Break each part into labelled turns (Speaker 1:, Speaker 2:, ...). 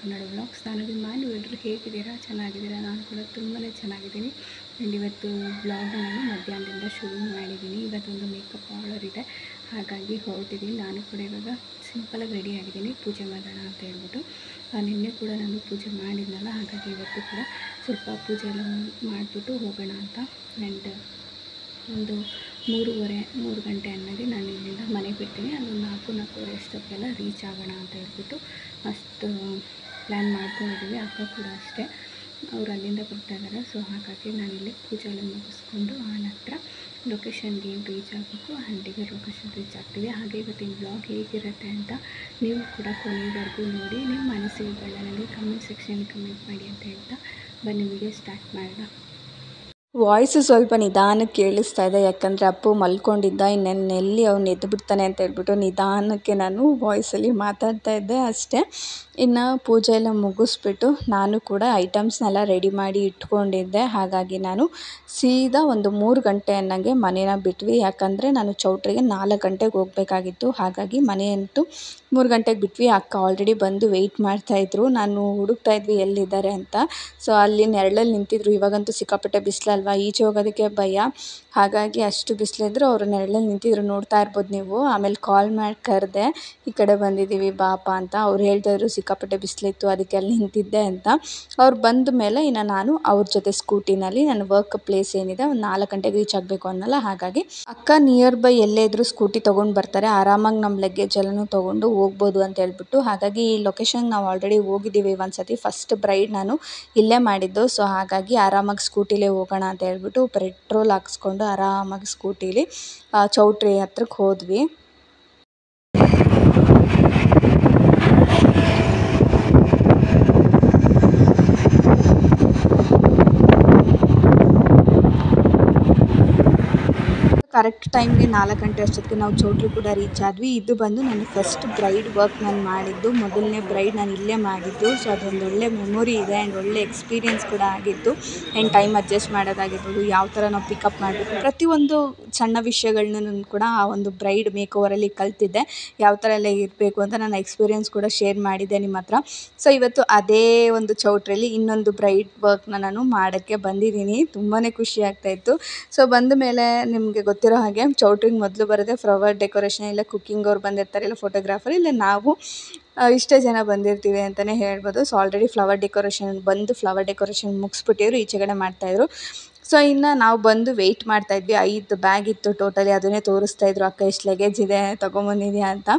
Speaker 1: Kannada vlogs. ನಾನು ಅಭಿಮಾನಿ. ಎಲ್ಲರೂ ಹೇಗಿದ್ದೀರಾ? ಚೆನ್ನಾಗಿದ್ದೀರಾ? ನಾನು ಕೂಡ ತುಂಬಾ ಚೆನ್ನಾಗಿದ್ದೀನಿ. ಆ್ಯಂಡ್ ಇವತ್ತು ವ್ಲಾಗ್ನ ನಾನು ಮಧ್ಯಾಹ್ನದಿಂದ ಶುರು ಮಾಡಿದ್ದೀನಿ. ಇವತ್ತೊಂದು ಮೇಕಪ್ ಆರ್ಡರ್ ಇದೆ, ಹಾಗಾಗಿ ಹೊರಟಿದ್ದೀನಿ. ನಾನು ಕೂಡ ಇವಾಗ ಸಿಂಪಲಾಗಿ ರೆಡಿ ಆಗಿದ್ದೀನಿ, ಪೂಜೆ ಮಾಡೋಣ ಅಂತ ಹೇಳ್ಬಿಟ್ಟು. ನಿನ್ನೆ ಕೂಡ ನಾನು ಪೂಜೆ ಮಾಡಿದ್ನಲ್ಲ, ಹಾಗಾಗಿ ಇವತ್ತು ಕೂಡ ಸ್ವಲ್ಪ ಪೂಜೆ ಎಲ್ಲ ಮಾಡಿಬಿಟ್ಟು ಹೋಗೋಣ ಅಂತ. ಆ್ಯಂಡ್ ಒಂದು 3 ಗಂಟೆ ಅನ್ನೋದೇ ನಾನು ಇಲ್ಲಿಂದ ಮನೆಗೆ ಬಿಡ್ತೀನಿ. ಅದೊಂದು 4:30 ಅಷ್ಟೊತ್ತಿಗೆಲ್ಲ ರೀಚ್ ಆಗೋಣ ಅಂತ ಹೇಳ್ಬಿಟ್ಟು ಅಷ್ಟು ಪ್ಲ್ಯಾನ್ ಮಾಡ್ಕೊಂಡಿದ್ದೀವಿ. ಅಕ್ಕ ಕೂಡ ಅಷ್ಟೇ, ಅವ್ರು ಅಲ್ಲಿಂದ ಬರ್ತಾ ಇದ್ದಾರೆ. ಸೊ ಹಾಗಾಗಿ ನಾನಿಲ್ಲಿ ಪೂಜೆ ಎಲ್ಲ ಮುಗಿಸ್ಕೊಂಡು ಆನಂತರ ಲೊಕೇಶನ್ಗೆ ಏನು ರೀಚ್ ಆಗಬೇಕು, ಹಂಡಿಗೆ ಲೊಕೇಶನ್ ರೀಚ್ ಆಗ್ತೀವಿ. ಹಾಗೆ ಇವತ್ತಿನ ಬ್ಲಾಗ್ ಹೇಗಿರುತ್ತೆ ಅಂತ ನೀವು ಕೂಡ ಕೊನೆವರೆಗೂ ನೋಡಿ ನಿಮ್ಮ ಅನಿಸಿಕೆಗಳನ್ನ ನನಗೆ ಕಮೆಂಟ್ ಸೆಕ್ಷನಲ್ಲಿ ಕಮೆಂಟ್ ಮಾಡಿ ಅಂತ ಹೇಳ್ತಾ ಬನ್ನಿ ವಿಡಿಯೋ ಸ್ಟಾರ್ಟ್ ಮಾಡೋಣ.
Speaker 2: ವಾಯ್ಸು ಸ್ವಲ್ಪ ನಿಧಾನಕ್ಕೆ ಕೇಳಿಸ್ತಾ ಇದೆ, ಯಾಕಂದರೆ ಅಪ್ಪು ಮಲ್ಕೊಂಡಿದ್ದ. ಇನ್ನೆಲ್ಲಿ ಅವ್ನು ಎದ್ದು ಬಿಡ್ತಾನೆ ಅಂತ ಹೇಳ್ಬಿಟ್ಟು ನಿಧಾನಕ್ಕೆ ನಾನು ವಾಯ್ಸಲ್ಲಿ ಮಾತಾಡ್ತಾ ಇದ್ದೆ ಅಷ್ಟೇ. ಇನ್ನು ಪೂಜೆ ಎಲ್ಲ ಮುಗಿಸ್ಬಿಟ್ಟು ನಾನು ಕೂಡ ಐಟಮ್ಸ್ನೆಲ್ಲ ರೆಡಿ ಮಾಡಿ ಇಟ್ಕೊಂಡಿದ್ದೆ. ಹಾಗಾಗಿ ನಾನು ಸೀದಾ ಒಂದು 3 ಗಂಟೆ ಅನ್ನಂಗೆ ಮನೇನ ಬಿಟ್ವಿ. ಯಾಕಂದರೆ ನಾನು ಚೌಟ್ರಿಗೆ 4 ಗಂಟೆಗೆ ಹೋಗಬೇಕಾಗಿತ್ತು. ಹಾಗಾಗಿ ಮನೆಯಂತೂ 3 ಗಂಟೆಗೆ ಬಿಟ್ವಿ. ಅಕ್ಕ ಆಲ್ರೆಡಿ ಬಂದು ವೆಯ್ಟ್ ಮಾಡ್ತಾಯಿದ್ರು. ನಾನು ಹುಡುಕ್ತಾ ಇದ್ವಿ ಎಲ್ಲಿದ್ದಾರೆ ಅಂತ. ಸೊ ಅಲ್ಲಿ ನೆರಳಲ್ಲಿ ನಿಂತಿದ್ರು. ಇವಾಗಂತೂ ಸಿಕ್ಕಾಪಟ್ಟೆ ಬಿಸಿಲಲ್ವಾ, ಈಚೆ ಹೋಗೋದಕ್ಕೆ ಭಯ. ಹಾಗಾಗಿ ಅಷ್ಟು ಬಿಸಿಲಿದ್ರು ಅವರು ನೆರಳಲ್ಲಿ ನಿಂತಿದ್ರು, ನೋಡ್ತಾ ಇರ್ಬೋದು ನೀವು. ಆಮೇಲೆ ಕಾಲ್ ಮಾಡಿ ಕರೆದೆ, ಈ ಕಡೆ ಬಂದಿದ್ದೀವಿ ಬಾಪ ಅಂತ. ಅವ್ರು ಹೇಳ್ತಾಯಿದ್ರು ಸಿಕ್ಕಾಪಟ್ಟೆ ಬಿಸಿಲಿತ್ತು ಅದಕ್ಕೆ ಅಲ್ಲಿ ನಿಂತಿದ್ದೆ ಅಂತ. ಅವ್ರು ಬಂದ ಮೇಲೆ ಇನ್ನು ನಾನು ಅವ್ರ ಜೊತೆ ಸ್ಕೂಟಿನಲ್ಲಿ ನನ್ನ ವರ್ಕ್ ಪ್ಲೇಸ್ ಏನಿದೆ ಒಂದು 4 ಗಂಟೆಗೆ ರೀಚ್ ಆಗಬೇಕು ಅನ್ನಲ್ಲ. ಹಾಗಾಗಿ ಅಕ್ಕ ನಿಯರ್ ಬೈ ಎಲ್ಲೇ ಇದ್ರೂ ಸ್ಕೂಟಿ ತೊಗೊಂಡು ಬರ್ತಾರೆ, ಆರಾಮಾಗಿ ನಮ್ಮ ಲಗೇಜ್ ಎಲ್ಲನೂ ತೊಗೊಂಡು ಹೋಗ್ಬೋದು ಅಂತ ಹೇಳ್ಬಿಟ್ಟು. ಹಾಗಾಗಿ ಈ ಲೊಕೇಶನ್ಗೆ ನಾವು ಆಲ್ರೆಡಿ ಹೋಗಿದ್ದೀವಿ ಒಂದು ಸತಿ. ಫಸ್ಟ್ ಬ್ರೈಡ್ ನಾನು ಇಲ್ಲೇ ಮಾಡಿದ್ದು. ಸೊ ಹಾಗಾಗಿ ಆರಾಮಾಗಿ ಸ್ಕೂಟಿಲೇ ಹೋಗೋಣ ಅಂತ ಹೇಳ್ಬಿಟ್ಟು ಪೆಟ್ರೋಲ್ ಹಾಕ್ಸ್ಕೊಂಡು ಆರಾಮಾಗಿ ಸ್ಕೂಟೀಲಿ ಚೌಟ್ರಿ ಹತ್ರಕ್ಕೆ ಹೋದ್ವಿ. ಕರೆಕ್ಟ್ ಟೈಮ್ಗೆ 4 ಗಂಟೆ ಅಷ್ಟೊತ್ತಿಗೆ ನಾವು ಚೌಟ್ರಿ ಕೂಡ ರೀಚ್ ಆದ್ವಿ. ಇದು ಬಂದು ನನ್ನ ಫಸ್ಟ್ ಬ್ರೈಡ್ ವರ್ಕ್ ನಾನು ಮಾಡಿದ್ದು, ಮೊದಲನೇ ಬ್ರೈಡ್ ನಾನು ಇಲ್ಲೇ ಮಾಡಿದ್ದು. ಸೊ ಅದೊಂದು ಒಳ್ಳೆ ಮೆಮೊರಿ ಇದೆ ಆ್ಯಂಡ್ ಒಳ್ಳೆ ಎಕ್ಸ್ಪೀರಿಯೆನ್ಸ್ ಕೂಡ ಆಗಿತ್ತು. ಆ್ಯಂಡ್ ಟೈಮ್ ಅಡ್ಜಸ್ಟ್ ಮಾಡೋದಾಗಿರ್ಬೋದು, ಯಾವ ಥರ ನಾವು ಪಿಕಪ್ ಮಾಡಬೇಕು, ಪ್ರತಿಯೊಂದು ಸಣ್ಣ ವಿಷಯಗಳನ್ನೂ ಕೂಡ ಆ ಒಂದು ಬ್ರೈಡ್ ಮೇಕ್ ಓವರಲ್ಲಿ ಕಲ್ತಿದ್ದೆ. ಯಾವ ಥರ ಎಲ್ಲ ಇರಬೇಕು ಅಂತ ನನ್ನ ಎಕ್ಸ್ಪೀರಿಯೆನ್ಸ್ ಕೂಡ ಶೇರ್ ಮಾಡಿದ್ದೆ ನಿಮ್ಮ ಹತ್ರ. ಸೊ ಇವತ್ತು ಅದೇ ಒಂದು ಚೌಟ್ರಿಯಲ್ಲಿ ಇನ್ನೊಂದು ಬ್ರೈಡ್ ವರ್ಕ್ನ ನಾನು ಮಾಡೋಕ್ಕೆ ಬಂದಿದ್ದೀನಿ. ತುಂಬಾ ಖುಷಿ ಆಗ್ತಾಯಿತ್ತು. ಸೊ ಬಂದ ಮೇಲೆ ನಿಮಗೆ ಗೊತ್ತಿರೋ ಹಾಗೆ ಚೌಟ್ರಿಗೆ ಮೊದಲು ಬರೋದೇ ಫ್ಲವರ್ ಡೆಕೋರೇಷನ್, ಇಲ್ಲ ಕುಕ್ಕಿಂಗ್ ಅವ್ರು ಬಂದಿರ್ತಾರೆ, ಇಲ್ಲ ಫೋಟೋಗ್ರಾಫರ್, ಇಲ್ಲ ನಾವು ಇಷ್ಟೇ ಜನ ಬಂದಿರ್ತೀವಿ ಅಂತಲೇ ಹೇಳ್ಬೋದು. ಸೊ ಆಲ್ರೆಡಿ ಫ್ಲವರ್ ಡೆಕೋರೇಷನ್ ಮುಗಿಸ್ಬಿಟ್ಟಿದ್ರು, ಈಚೆಗಡೆ ಮಾಡ್ತಾಯಿದ್ರು. ಸೊ ಇನ್ನು ನಾವು ಬಂದು ವೆಯ್ಟ್ ಮಾಡ್ತಾಯಿದ್ವಿ. 5 ಬ್ಯಾಗ್ ಇತ್ತು ಟೋಟಲಿ, ಅದನ್ನೇ ತೋರಿಸ್ತಾಯಿದ್ರು ಅಕ್ಕ ಎಷ್ಟು ಲಗೇಜ್ ಇದೆ ತೊಗೊಂಬಂದಿದ್ಯಾ ಅಂತ.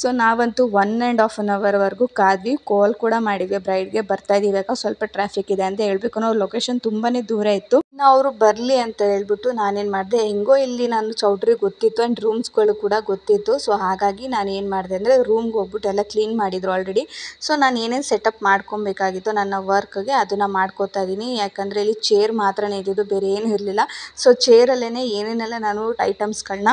Speaker 2: ಸೊ ನಾವಂತೂ 1.5 ಅವರ್ವರೆಗೂ ಕಾದ್ವಿ. ಕಾಲ್ ಕೂಡ ಮಾಡಿದ್ವಿ ಬ್ರೈಡ್ಗೆ, ಬರ್ತಾಯಿದ್ದೀವಿ ಅಕ್ಕ, ಸ್ವಲ್ಪ ಟ್ರಾಫಿಕ್ ಇದೆ ಅಂತ ಹೇಳ್ಬೇಕು. ಅವ್ರ ಲೊಕೇಶನ್ ತುಂಬಾ ದೂರ ಇತ್ತು. ಇನ್ನು ಅವರು ಬರಲಿ ಅಂತ ಹೇಳ್ಬಿಟ್ಟು ನಾನೇನು ಮಾಡಿದೆ, ಹೆಂಗೋ ಇಲ್ಲಿ ನಾನು ಚೌಟ್ರಿ ಗೊತ್ತಿತ್ತು ಆ್ಯಂಡ್ ರೂಮ್ಸ್ಗಳು ಕೂಡ ಗೊತ್ತಿತ್ತು. ಸೊ ಹಾಗಾಗಿ ನಾನು ಏನು ಮಾಡಿದೆ ಅಂದರೆ ರೂಮ್ಗೆ ಹೋಗ್ಬಿಟ್ಟು ಎಲ್ಲ ಕ್ಲೀನ್ ಮಾಡಿದ್ರು ಆಲ್ರೆಡಿ. ಸೊ ನಾನು ಏನೇನು ಸೆಟಪ್ ಮಾಡ್ಕೊಬೇಕಾಗಿತ್ತು ನನ್ನ ವರ್ಕ್ಗೆ ಅದನ್ನು ಮಾಡ್ಕೋತಾ ಇದ್ದೀನಿ. ಯಾಕಂದರೆ ಇಲ್ಲಿ ಚೇರ್ ಮಾತ್ರ ಇದ್ದಿದ್ದು, ಬೇರೆ ಏನೂ ಇರಲಿಲ್ಲ. ಸೊ ಚೇರಲ್ಲೇ ಏನೇನೆಲ್ಲ ನಾನು ಐಟಮ್ಸ್ಗಳನ್ನ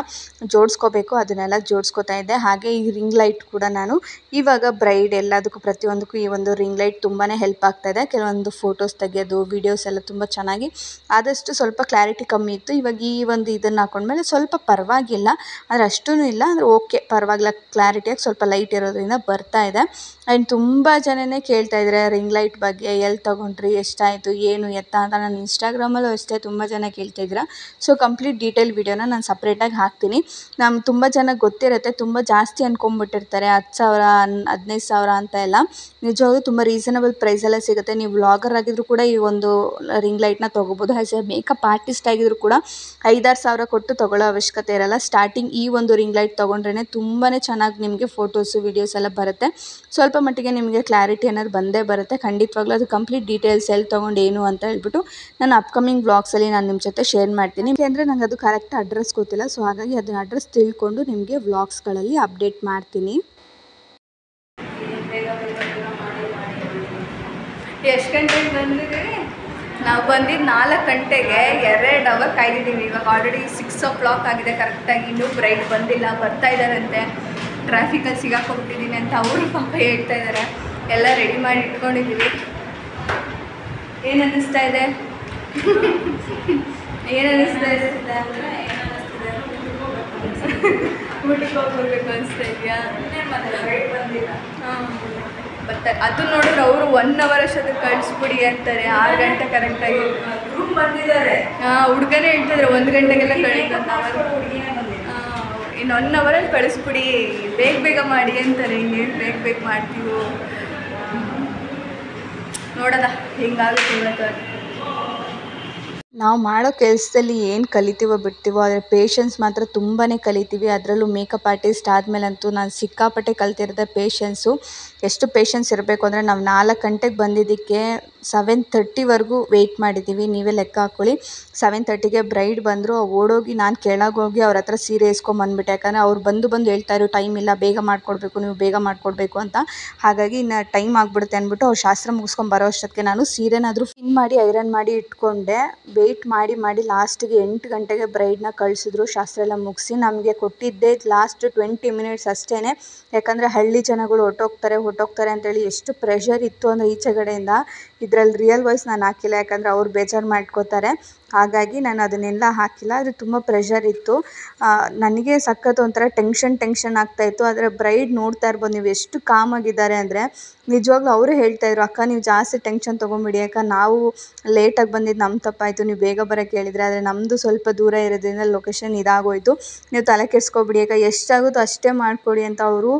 Speaker 2: ಜೋಡಿಸ್ಕೋಬೇಕು ಅದನ್ನೆಲ್ಲ ಜೋಡಿಸ್ಕೋತಾ ಇದ್ದೆ. ಹಾಗೆ ಈ ರಿಂಗ್ ಲೈಟ್ ಕೂಡ ನಾನು ಇವಾಗ ಬ್ರೈಡ್ ಎಲ್ಲದಕ್ಕೂ ಪ್ರತಿಯೊಂದಕ್ಕೂ ಈ ಒಂದು ರಿಂಗ್ ಲೈಟ್ ತುಂಬಾ ಹೆಲ್ಪ್ ಆಗ್ತಾಯಿದೆ. ಕೆಲವೊಂದು ಫೋಟೋಸ್ ತೆಗೆಯೋದು, ವೀಡಿಯೋಸ್ ಎಲ್ಲ ತುಂಬ ಚೆನ್ನಾಗಿ, ಆದಷ್ಟು ಸ್ವಲ್ಪ ಕ್ಲಾರಿಟಿ ಕಮ್ಮಿ ಇತ್ತು. ಇವಾಗ ಈ ಒಂದು ಇದನ್ನು ಹಾಕೊಂಡ್ಮೇಲೆ ಸ್ವಲ್ಪ ಪರವಾಗಿಲ್ಲ, ಆದರೆ ಅಷ್ಟೂ ಇಲ್ಲ, ಅಂದರೆ ಓಕೆ ಪರವಾಗಿಲ್ಲ, ಕ್ಲಾರಿಟಿಯಾಗಿ ಸ್ವಲ್ಪ ಲೈಟ್ ಇರೋದ್ರಿಂದ ಬರ್ತಾ ಇದೆ. ಆ್ಯಂಡ್ ತುಂಬ ಜನನೇ ಕೇಳ್ತಾ ಇದ್ದಾರೆ ರಿಂಗ್ ಲೈಟ್ ಬಗ್ಗೆ, ಎಲ್ಲಿ ತೊಗೊಂಡ್ರಿ, ಎಷ್ಟಾಯಿತು, ಏನು ಎತ್ತ ಅಂತ. ನಾನು ಇನ್ಸ್ಟಾಗ್ರಾಮಲ್ಲೂ ಅಷ್ಟೇ ತುಂಬ ಜನ ಕೇಳ್ತಾಯಿದ್ದೀರಾ. ಸೊ ಕಂಪ್ಲೀಟ್ ಡೀಟೇಲ್ ವೀಡಿಯೋನ ನಾನು ಸಪ್ರೇಟಾಗಿ ಹಾಕ್ತೀನಿ. ನಮ್ಮ ತುಂಬ ಜನ ಗೊತ್ತಿರುತ್ತೆ, ತುಂಬ ಜಾಸ್ತಿ ಅಂದ್ಕೊಂಬಿಟ್ಟಿರ್ತಾರೆ 10,000 15,000 ಅಂತ ಎಲ್ಲ. ನಿಜವಾಗ್ಲೂ ತುಂಬ ರೀಸನಬಲ್ ಪ್ರೈಸಲ್ಲೇ ಸಿಗುತ್ತೆ. ನೀವು ವ್ಲಾಗರ್ ಆಗಿದ್ರು ಕೂಡ ಈ ಒಂದು ರಿಂಗ್ ಲೈಟ್ನ ತೊಗೋಬೋದು. ಆ್ಯಸ್ ಎ ಮೇಕಪ್ ಆರ್ಟಿಸ್ಟ್ ಆಗಿದ್ರು ಕೂಡ 5-6 ಸಾವಿರ ಕೊಟ್ಟು ತೊಗೊಳ್ಳೋ ಅವಶ್ಯಕತೆ ಇರಲ್ಲ. ಸ್ಟಾರ್ಟಿಂಗ್ ಈ ಒಂದು ರಿಂಗ್ ಲೈಟ್ ತೊಗೊಂಡ್ರೇ ತುಂಬಾ ಚೆನ್ನಾಗಿ ನಿಮಗೆ ಫೋಟೋಸು ವೀಡಿಯೋಸ್ ಎಲ್ಲ ಬರುತ್ತೆ. ಸ್ವಲ್ಪ ಮಟ್ಟಿಗೆ ನಿಮಗೆ ಕ್ಲಾರಿಟಿ ಅನ್ನೋದು ಬಂದೇ ಬರುತ್ತೆ ಖಂಡಿತವಾಗ್ಲೂ. ಅದು ಕಂಪ್ಲೀಟ್ ಡೀಟೇಲ್ಸ್ ಎಲ್ಲಿ ತೊಗೊಂಡು ಏನು ಅಂತ ಹೇಳ್ಬಿಟ್ಟು ನಾನು ಅಪ್ಕಮಿಂಗ್ ವ್ಲಾಗ್ಸಲ್ಲಿ ನಾನು ನಿಮ್ಮ ಜೊತೆ ಶೇರ್ ಮಾಡ್ತೀನಿ. ಯಾಕೆಂದರೆ ನನಗೆ ಅದು ಕರೆಕ್ಟ್ ಅಡ್ರೆಸ್ ಗೊತ್ತಿಲ್ಲ. ಸೊ ಹಾಗಾಗಿ ಅದನ್ನ ಅಡ್ರೆಸ್ ತಿಳ್ಕೊಂಡು ನಿಮಗೆ ವ್ಲಾಗ್ಸ್ಗಳಲ್ಲಿ ಅಪ್ಡೇಟ್ ಮಾಡ್ತೀನಿ.
Speaker 1: ಎಷ್ಟು ಗಂಟೆಗೆ ಬಂದಿದ್ದೀವಿ ನಾವು? ಬಂದಿದ್ದು 4 ಗಂಟೆಗೆ, 2 ಅವರ್ ಕಾಯ್ದಿದ್ದೀವಿ. ಇವಾಗ ಆಲ್ರೆಡಿ 6 o'clock ಆಗಿದೆ ಕರೆಕ್ಟಾಗಿ. ಇನ್ನೂ ಬ್ರೈಡ್ ಬಂದಿಲ್ಲ, ಬರ್ತಾ ಇದ್ದಾರಂತೆ. ಟ್ರಾಫಿಕಲ್ಲಿ ಸಿಗಾಕೊಂಡ್ಬಿಟ್ಟಿದ್ದೀನಿ ಅಂತ ಅವರು ಪಾಪ ಹೇಳ್ತಾ ಇದ್ದಾರೆ. ಎಲ್ಲ ರೆಡಿ ಮಾಡಿ ಇಟ್ಕೊಂಡಿದ್ದೀವಿ. ಏನು ಅನ್ನಿಸ್ತಾ ಇದೆ? ಏನು ಅನ್ನಿಸ್ತಾ ಇದೆ? ಊಟಕ್ಕೆ ಹೋಗ್ಬರ್ಬೇಕು ಅನಿಸ್ತಾ ಇದೆಯಾ? ಬ್ರೈಡ್ ಬಂದಿಲ್ಲ. ಹಾಂ ಬರ್ತಾರೆ. ಅದು ನೋಡಿದ್ರೆ ಅವರು 1 ಅವರ್ ಅಷ್ಟೊತ್ತಿಗೆ ಕಳಿಸ್ಬಿಡಿ ಅಂತಾರೆ. 6 ಗಂಟೆ ಕರೆಕ್ಟಾಗಿ
Speaker 3: ರೂಮ್ ಬಂದಿದ್ದಾರೆ.
Speaker 1: ಹುಡುಗನೇ ಹೇಳ್ತಿದ್ರೆ 1 ಗಂಟೆಗೆಲ್ಲ ಇನ್ನು 1 ಅವರಲ್ಲಿ ಕಳಿಸ್ಬಿಡಿ, ಬೇಗ ಮಾಡಿ ಅಂತಾರೆ. ಹಿಂಗೆ ಬೇಗ ಮಾಡ್ತೀವೋ ನೋಡೋದ ಹೆಂಗಾಗುತ್ತೆ ಇವತ್ತು.
Speaker 2: ನಾವು ಮಾಡೋ ಕೆಲಸದಲ್ಲಿ ಏನು ಕಲಿತೀವೋ ಬಿಡ್ತೀವೋ, ಆದರೆ ಪೇಷನ್ಸ್ ಮಾತ್ರ ತುಂಬಾ ಕಲಿತೀವಿ. ಅದರಲ್ಲೂ ಮೇಕಪ್ ಆರ್ಟಿಸ್ಟ್ ಆದಮೇಲಂತೂ ನಾನು ಸಿಕ್ಕಾಪಟ್ಟೆ ಕಲ್ತಿರೋದೆ ಪೇಷನ್ಸು. ಎಷ್ಟು ಪೇಷನ್ಸ್ ಇರಬೇಕು ಅಂದರೆ, ನಾವು 4 ಗಂಟೆಗೆ ಬಂದಿದ್ದಕ್ಕೆ 7:30ವರೆಗೂ ವೆಯ್ಟ್ ಮಾಡಿದ್ದೀವಿ. ನೀವೇ ಲೆಕ್ಕ ಹಾಕ್ಕೊಳ್ಳಿ. 7:30ಗೆ ಬ್ರೈಡ್ ಬಂದರು. ಓಡೋಗಿ ನಾನು ಕೆಳಗೋಗಿ ಅವ್ರ ಹತ್ರ ಸೀರೆ ಇಸ್ಕೊಂಬಂದ್ಬಿಟ್ಟೆ. ಯಾಕಂದರೆ ಅವ್ರು ಬಂದು ಹೇಳ್ತಾಯಿದ್ರು ಟೈಮ್ ಇಲ್ಲ, ಬೇಗ ಮಾಡಿಕೊಡ್ಬೇಕು, ನೀವು ಬೇಗ ಮಾಡಿಕೊಡ್ಬೇಕು ಅಂತ. ಹಾಗಾಗಿ ಇನ್ನು ಟೈಮ್ ಆಗಿಬಿಡುತ್ತೆ ಅಂದ್ಬಿಟ್ಟು ಅವ್ರು ಶಾಸ್ತ್ರ ಮುಗಿಸ್ಕೊಂಡು ಬರೋ ಅಷ್ಟೊತ್ತಿಗೆ ನಾನು ಸೀರೆನಾದರೂ ಪಿನ್ ಮಾಡಿ ಐರನ್ ಮಾಡಿ ಇಟ್ಕೊಂಡೆ. ವೆಯ್ಟ್ ಮಾಡಿ ಲಾಸ್ಟಿಗೆ 8 ಗಂಟೆಗೆ ಬ್ರೈಡ್ನ ಕಳಿಸಿದ್ರು. ಶಾಸ್ತ್ರ ಎಲ್ಲ ಮುಗಿಸಿ ನಮಗೆ ಕೊಟ್ಟಿದ್ದೆ ಲಾಸ್ಟ್ 20 ಮಿನಿಟ್ಸ್ ಅಷ್ಟೇ. ಯಾಕಂದರೆ ಹಳ್ಳಿ ಜನಗಳು ಹೊಟ್ಟೋಗ್ತಾರೆ ಅಂತೇಳಿ ಎಷ್ಟು ಪ್ರೆಷರ್ ಇತ್ತು ಅಂದರೆ ಈಚೆಗಡೆಯಿಂದ. ಇದರಲ್ಲಿ ರಿಯಲ್ ವಾಯ್ಸ್ ನಾನು ಹಾಕಿಲ್ಲ, ಯಾಕಂದರೆ ಅವ್ರು ಬೇಜಾರು ಮಾಡ್ಕೋತಾರೆ. ಹಾಗಾಗಿ ನಾನು ಅದನ್ನೆಲ್ಲ ಹಾಕಿಲ್ಲ. ಅದು ತುಂಬ ಪ್ರೆಷರ್ ಇತ್ತು. ನನಗೆ ಸಖತ್ ಒಂಥರ ಟೆನ್ಷನ್ ಆಗ್ತಾಯಿತ್ತು. ಆದರೆ ಬ್ರೈಡ್ ನೋಡ್ತಾ ಇರ್ಬೋದು ನೀವು ಎಷ್ಟು ಕಾಮಾಗಿದ್ದಾರೆ ಅಂದರೆ, ನಿಜವಾಗ್ಲೂ ಅವರೇ ಹೇಳ್ತಾಯಿದ್ರು, ಅಕ್ಕ ನೀವು ಜಾಸ್ತಿ ಟೆನ್ಷನ್ ತೊಗೊಂಬಿಡಿ ಅಕ್ಕ, ನಾವು ಲೇಟಾಗಿ ಬಂದಿದ್ದು ನಮ್ಮ ತಪ್ಪಾಯಿತು, ನೀವು ಬೇಗ ಬರೋಕ್ಕೆ ಹೇಳಿದರೆ. ಆದರೆ ನಮ್ಮದು ಸ್ವಲ್ಪ ದೂರ ಇರೋದ್ರಿಂದ ಲೊಕೇಶನ್ ಇದಾಗೋಯಿತು, ನೀವು ತಲೆ ಕೆಡಿಸ್ಕೊಬಿಡಿ ಅಕ್ಕ, ಎಷ್ಟಾಗುತ್ತೋ ಅಷ್ಟೇ ಮಾಡಿಕೊಡಿ ಅಂತ ಅವರು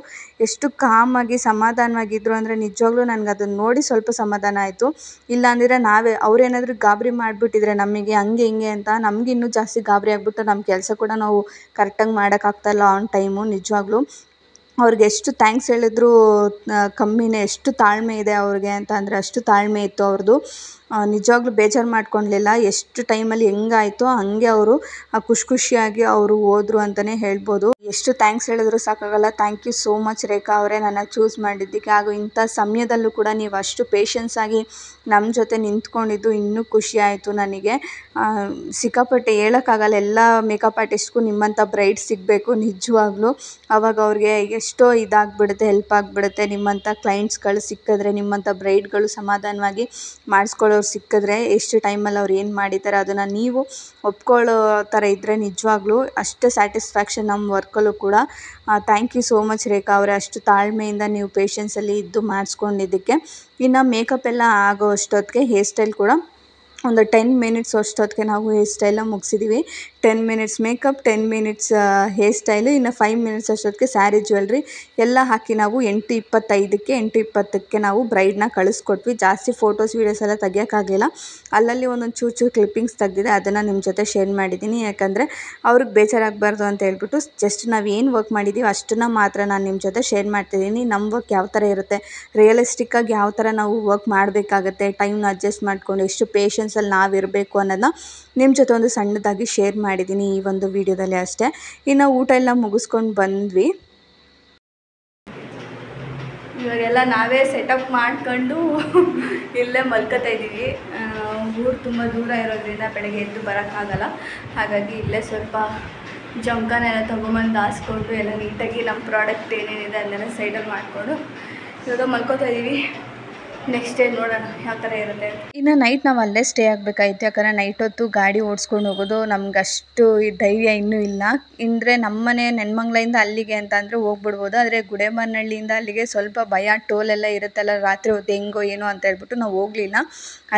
Speaker 2: ಎಷ್ಟು ಕಾಮಾಗಿ ಸಮಾಧಾನವಾಗಿದ್ದರು ಅಂದರೆ ನಿಜವಾಗ್ಲೂ ನನಗೆ ಅದನ್ನು ನೋಡಿ ಸ್ವಲ್ಪ ಸಮಾಧಾನ ಆಯಿತು. ಇಲ್ಲಾಂದಿದ್ರೆ ಅವರೇನಾದರೂ ಗಾಬರಿ ಮಾಡಿಬಿಟ್ಟಿದ್ರೆ ನಮಗೆ ಹಂಗೆ ಹಿಂಗೆ ಅಂತ, ನಮ್ಗೆ ಇನ್ನೂ ಜಾಸ್ತಿ ಗಾಬರಿ ಆಗಿಬಿಟ್ಟು ನಮ್ಮ ಕೆಲಸ ಕೂಡ ನಾವು ಕರೆಕ್ಟಾಗಿ ಮಾಡೋಕ್ಕಾಗ್ತಾಯಿಲ್ಲ ಆನ್ ಟೈಮು. ನಿಜವಾಗ್ಲೂ ಅವ್ರಿಗೆ ಎಷ್ಟು ಥ್ಯಾಂಕ್ಸ್ ಹೇಳಿದ್ರು ಕಮ್ಮಿನೇ. ಎಷ್ಟು ತಾಳ್ಮೆ ಇದೆ ಅವ್ರಿಗೆ ಅಂತ ಅಂದರೆ ಅಷ್ಟು ತಾಳ್ಮೆ ಇತ್ತು ಅವ್ರದ್ದು. ನಿಜವಾಗ್ಲೂ ಬೇಜಾರು ಮಾಡ್ಕೊಳ್ಲಿಲ್ಲ. ಎಷ್ಟು ಟೈಮಲ್ಲಿ ಹೆಂಗಾಯಿತೋ ಹಂಗೆ ಅವರು ಖುಷಿಯಾಗಿ ಅವರು ಹೋದರು ಅಂತಲೇ ಹೇಳ್ಬೋದು. ಎಷ್ಟು ಥ್ಯಾಂಕ್ಸ್ ಹೇಳಿದ್ರು ಸಾಕಾಗಲ್ಲ. ಥ್ಯಾಂಕ್ ಯು ಸೋ ಮಚ್ ರೇಖಾ ಅವರೇ ನನ್ನ ಚೂಸ್ ಮಾಡಿದ್ದಕ್ಕೆ. ಹಾಗೂ ಇಂಥ ಸಮಯದಲ್ಲೂ ಕೂಡ ನೀವು ಅಷ್ಟು ಪೇಷನ್ಸಾಗಿ ನಮ್ಮ ಜೊತೆ ನಿಂತ್ಕೊಂಡಿದ್ದು ಇನ್ನೂ ಖುಷಿ ಆಯಿತು ನನಗೆ. ಸಿಕ್ಕಾಪಟ್ಟೆ ಹೇಳೋಕ್ಕಾಗಲ್ಲ, ಎಲ್ಲ ಮೇಕಪ್ ಆರ್ಟಿಸ್ಟ್ಗೂ ನಿಮ್ಮಂಥ ಬ್ರೈಡ್ ಸಿಗಬೇಕು ನಿಜವಾಗ್ಲೂ. ಆವಾಗ ಅವ್ರಿಗೆ ಎಷ್ಟೋ ಇದಾಗ್ಬಿಡುತ್ತೆ, ಹೆಲ್ಪ್ ಆಗಿಬಿಡುತ್ತೆ. ನಿಮ್ಮಂಥ ಕ್ಲೈಂಟ್ಸ್ಗಳು ಸಿಕ್ಕಿದ್ರೆ, ನಿಮ್ಮಂಥ ಬ್ರೈಡ್ಗಳು ಸಮಾಧಾನವಾಗಿ ಮಾಡಿಸ್ಕೊಳ್ಳೋರು ಸಿಕ್ಕಿದ್ರೆ, ಎಷ್ಟು ಟೈಮಲ್ಲಿ ಅವ್ರು ಏನು ಮಾಡಿದ್ದಾರೆ ಅದನ್ನು ನೀವು ಒಪ್ಕೊಳ್ಳೋ ಥರ ಇದ್ದರೆ ನಿಜವಾಗ್ಲೂ ಅಷ್ಟೇ ಸ್ಯಾಟಿಸ್ಫ್ಯಾಕ್ಷನ್ ನಮ್ಮ ವರ್ಕಲ್ಲೂ ಕೂಡ. ಥ್ಯಾಂಕ್ ಯು ಸೋ ಮಚ್ ರೇಖಾ ಅವರೇ, ಅಷ್ಟು ತಾಳ್ಮೆಯಿಂದ ನೀವು ಪೇಷನ್ಸಲ್ಲಿ ಇದ್ದು ಮಾಡಿಸ್ಕೊಂಡಿದ್ದಕ್ಕೆ. ಇನ್ನು ಮೇಕಪ್ ಎಲ್ಲ ಆಗೋ ಅಷ್ಟೊತ್ತಿಗೆ ಹೇರ್ ಸ್ಟೈಲ್ ಕೂಡ ಒಂದು 10 ಮಿನಿಟ್ಸ್ ಅಷ್ಟೊತ್ತಿಗೆ ನಾವು ಹೇರ್ ಸ್ಟೈಲ್ನ ಮುಗಿಸಿದ್ದೀವಿ. 10 minutes makeup, 10 minutes hair style, ಇನ್ನು 5 ಮಿನಿಟ್ಸ್ ಅಷ್ಟೊತ್ತಿಗೆ ಸ್ಯಾರಿ ಜ್ಯುವೆಲ್ರಿ ಎಲ್ಲ ಹಾಕಿ ನಾವು 8:20ಕ್ಕೆ ನಾವು ಬ್ರೈಡ್ನ ಕಳಿಸ್ಕೊಟ್ವಿ. ಜಾಸ್ತಿ ಫೋಟೋಸ್ ವೀಡಿಯೋಸ್ ಎಲ್ಲ ತೆಗಿಯೋಕ್ಕಾಗಲಿಲ್ಲ. ಅಲ್ಲಲ್ಲಿ ಒಂದೊಂದು ಚೂರು ಕ್ಲಿಪ್ಪಿಂಗ್ಸ್ ತೆಗೆದಿದೆ, ಅದನ್ನು ನಿಮ್ಮ ಜೊತೆ ಶೇರ್ ಮಾಡಿದ್ದೀನಿ. ಯಾಕಂದರೆ ಅವ್ರಿಗೆ ಬೇಜಾರಾಗಬಾರ್ದು ಅಂತ ಹೇಳ್ಬಿಟ್ಟು ಜಸ್ಟ್ ನಾವು ಏನು ವರ್ಕ್ ಮಾಡಿದ್ದೀವಿ ಅಷ್ಟನ್ನು ಮಾತ್ರ ನಾನು ನಿಮ್ಮ ಜೊತೆ ಶೇರ್ ಮಾಡ್ತಿದ್ದೀನಿ. ನಮ್ಮ ವರ್ಕ್ ಯಾವ ಥರ ಇರುತ್ತೆ, ರಿಯಲಿಸ್ಟಿಕ್ಕಾಗಿ ಯಾವ ಥರ ನಾವು ವರ್ಕ್ ಮಾಡಬೇಕಾಗತ್ತೆ, ಟೈಮ್ನ ಅಡ್ಜಸ್ಟ್ ಮಾಡಿಕೊಂಡು ಎಷ್ಟು ಪೇಷನ್ಸಲ್ಲಿ ನಾವಿರಬೇಕು ಅನ್ನೋದನ್ನ ನಿಮ್ಮ ಜೊತೆ ಒಂದು ಸಣ್ಣದಾಗಿ ಶೇರ್ ಮಾಡಿದ್ದೀನಿ ಈ ಒಂದು ವಿಡಿಯೋದಲ್ಲಿ ಅಷ್ಟೇ. ಇನ್ನು ಊಟ ಎಲ್ಲ ಮುಗಿಸ್ಕೊಂಡು ಬಂದ್ವಿ.
Speaker 1: ಇವಾಗೆಲ್ಲ ನಾವೇ ಸೆಟಪ್ ಮಾಡ್ಕೊಂಡು ಇಲ್ಲೇ ಮಲ್ಕೋತಾ ಇದ್ದೀವಿ. ಊರು ತುಂಬ ದೂರ ಇರೋದ್ರಿಂದ ಬೆಳಗ್ಗೆ ಎದ್ದು ಬರೋಕ್ಕಾಗಲ್ಲ. ಹಾಗಾಗಿ ಇಲ್ಲೇ ಸ್ವಲ್ಪ ಜಂಕನೆಲ್ಲ ತೊಗೊಂಬಂದು ಹಾಸ್ಕೊಂಡು ಎಲ್ಲ ನೀಟಾಗಿ ನಮ್ಮ ಪ್ರಾಡಕ್ಟ್ ಏನೇನಿದೆ ಅದನ್ನೆಲ್ಲ ಸೈಡಲ್ಲಿ ಮಾಡಿಕೊಂಡು ಇವಾಗ ಮಲ್ಕೋತಾ ಇದ್ದೀವಿ. ನೆಕ್ಸ್ಟ್ ಡೇ ನೋಡೋಣ ಯಾವ ಥರ ಇರುತ್ತೆ.
Speaker 2: ಇನ್ನು ನೈಟ್ ನಾವು ಅಲ್ಲೇ ಸ್ಟೇ ಆಗಬೇಕಾಯ್ತು. ಯಾಕಂದರೆ ನೈಟ್ ಹೊತ್ತು ಗಾಡಿ ಓಡಿಸ್ಕೊಂಡು ಹೋಗೋದು ನಮ್ಗೆ ಅಷ್ಟು ಧೈರ್ಯ ಇನ್ನೂ ಇಲ್ಲ. ಅಂದರೆ ನಮ್ಮನೆ ನೆನ್ಮಂಗ್ಲಿಂದ ಅಲ್ಲಿಗೆ ಅಂತ ಅಂದರೆ ಹೋಗ್ಬಿಡ್ಬೋದು. ಆದರೆ ಗುಡೇಮನಹಳ್ಳಿಯಿಂದ ಅಲ್ಲಿಗೆ ಸ್ವಲ್ಪ ಭಯ, ಟೋಲೆಲ್ಲ ಇರುತ್ತಲ್ಲ ರಾತ್ರಿ ಹೊತ್ತು ಹೆಂಗೋ ಏನೋ ಅಂತ ಹೇಳ್ಬಿಟ್ಟು ನಾವು ಹೋಗಲಿಲ್ಲ,